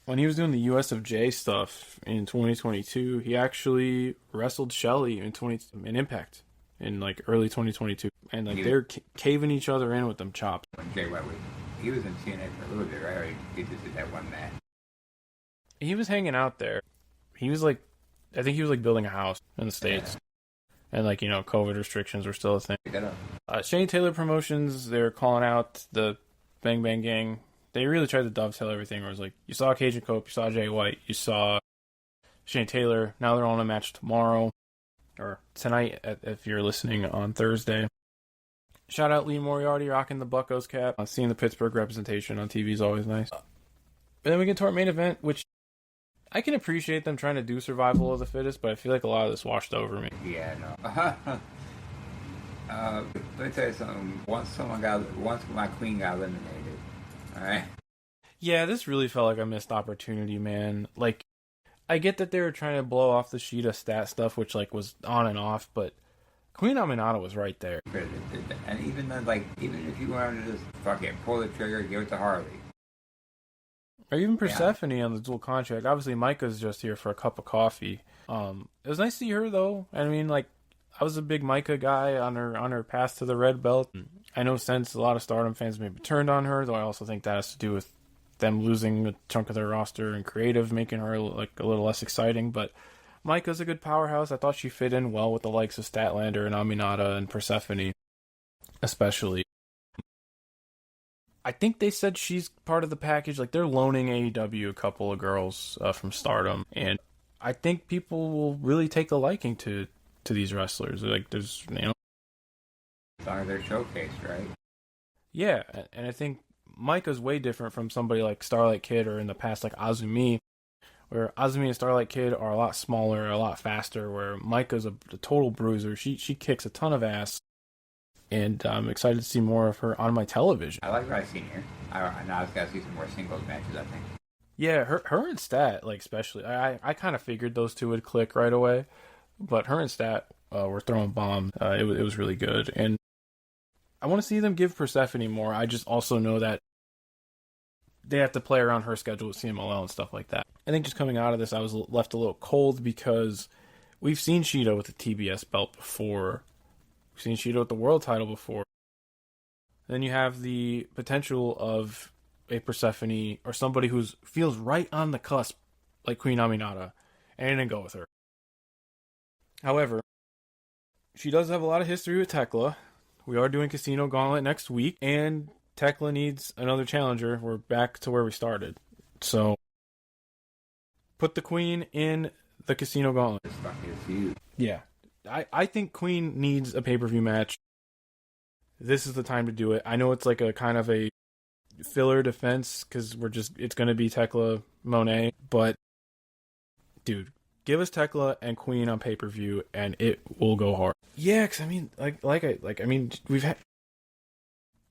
S1: when he was doing the US of J stuff in 2022, he actually wrestled Shelley in Impact in like early 2022, and like they're caving each other in with them chops.
S2: When Jay White he was in TNA for a little bit, right? He just did that one match.
S1: He was hanging out there. He was like, I think he was like building a house in the States. Yeah. And like, you know, COVID restrictions were still a thing. Shane Taylor Promotions, they're calling out the Bang Bang Gang. They really tried to dovetail everything where it was like, you saw Cage and Cope, you saw Jay White, you saw Shane Taylor. Now they're on a match tomorrow or tonight if you're listening on Thursday. Shout out Lee Moriarty rocking the Buccos cap. Seeing the Pittsburgh representation on TV is always nice. But then we get to our main event, which I can appreciate them trying to do survival of the fittest, but I feel like a lot of this washed over me.
S2: Yeah, no. Let me tell you something. Once my queen got eliminated, all right.
S1: Yeah, this really felt like a missed opportunity, man. Like, I get that they were trying to blow off the sheet of stat stuff, which like was on and off, but Queen Aminata was right there.
S2: And even then, like, even if you wanted to just fuck it, pull the trigger, give it to Harley.
S1: Or even
S2: Yeah,
S1: Persephone on the dual contract. Obviously, Micah's just here for a cup of coffee. It was nice to see her though. I mean, like, I was a big Micah guy on her path to the red belt. I know since a lot of Stardom fans maybe turned on her, though I also think that has to do with them losing a chunk of their roster and creative, making her like a little less exciting. But Micah's a good powerhouse. I thought she fit in well with the likes of Statlander and Aminata and Persephone, especially. I think they said she's part of the package. Like they're loaning AEW a couple of girls from Stardom, and I think people will really take a liking to these wrestlers. Like there's
S2: as long as they're showcased, right?
S1: yeah, and I think Micah's way different from somebody like Starlight Kid or in the past like Azumi, where Azumi and Starlight Kid are a lot smaller, a lot faster. Where Micah's a total bruiser. She kicks a ton of ass, and I'm excited to see more of her on my television.
S2: I like what I've seen here. Now I've got to see some more singles matches, I think.
S1: Yeah, her and Stat, like especially, I kind of figured those two would click right away, but her and Stat were throwing bombs. It was really good, and I want to see them give Persephone more. I just also know that they have to play around her schedule with CMLL and stuff like that. I think just coming out of this, I was left a little cold because we've seen Shida with the TBS belt before. We've seen Shida with the world title before. Then you have the potential of a Persephone or somebody who feels right on the cusp, like Queen Aminata, and didn't go with her. However, she does have a lot of history with Tekla. We are doing Casino Gauntlet next week, and Tekla needs another challenger. We're back to where we started. So, put the Queen in the Casino Gauntlet.
S2: This fuck is huge.
S1: Yeah. I think Queen needs a pay-per-view match. This is the time to do it. I know it's like a kind of a filler defense because it's going to be Tekla Monet, but dude, give us Tekla and Queen on pay-per-view and it will go hard. Yeah, because I mean,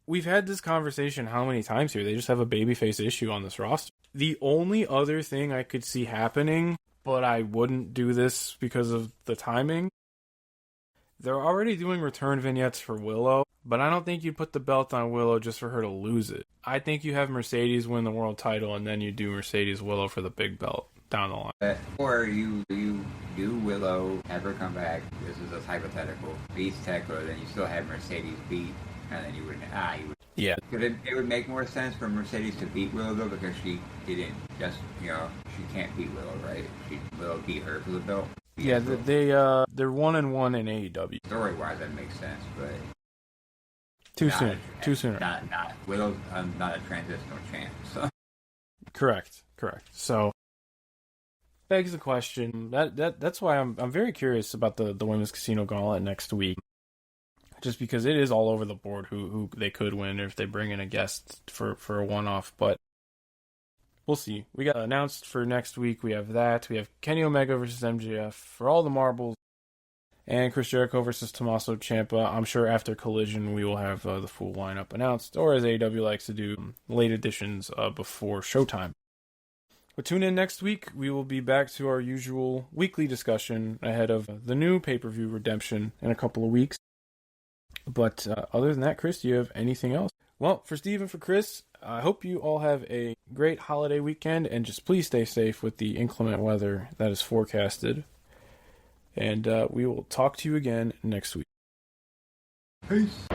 S1: we've had this conversation how many times here? They just have a babyface issue on this roster. The only other thing I could see happening, but I wouldn't do this because of the timing, they're already doing return vignettes for Willow, but I don't think you put the belt on Willow just for her to lose it. I think you have Mercedes win the world title and then you do Mercedes Willow for the big belt down the line.
S2: Or you do Willow, have her come back. This is a hypothetical. Beats Tekla, then you still have Mercedes beat, and then you would.
S1: Yeah.
S2: It would make more sense for Mercedes to beat Willow though, because she didn't just she can't beat Willow, right? Willow beat her for the belt.
S1: Yeah, they're 1-1 in AEW.
S2: Story wise, that makes sense, but
S1: too soon.
S2: Not Willow's not a transitional champ. So
S1: correct. So begs the question. That's why I'm very curious about the women's Casino Gauntlet next week. Just because it is all over the board who they could win if they bring in a guest for a one-off, but we'll see. We got announced for next week. We have that. We have Kenny Omega versus MJF for all the marbles, and Chris Jericho versus Tommaso Ciampa. I'm sure after Collision we will have the full lineup announced, or as AEW likes to do, late editions before Showtime. But tune in next week. We will be back to our usual weekly discussion ahead of the new pay-per-view Redemption in a couple of weeks. But other than that, Chris, do you have anything else? Well, for Steve and for Chris, I hope you all have a great holiday weekend, and just please stay safe with the inclement weather that is forecasted. And we will talk to you again next week.
S2: peace.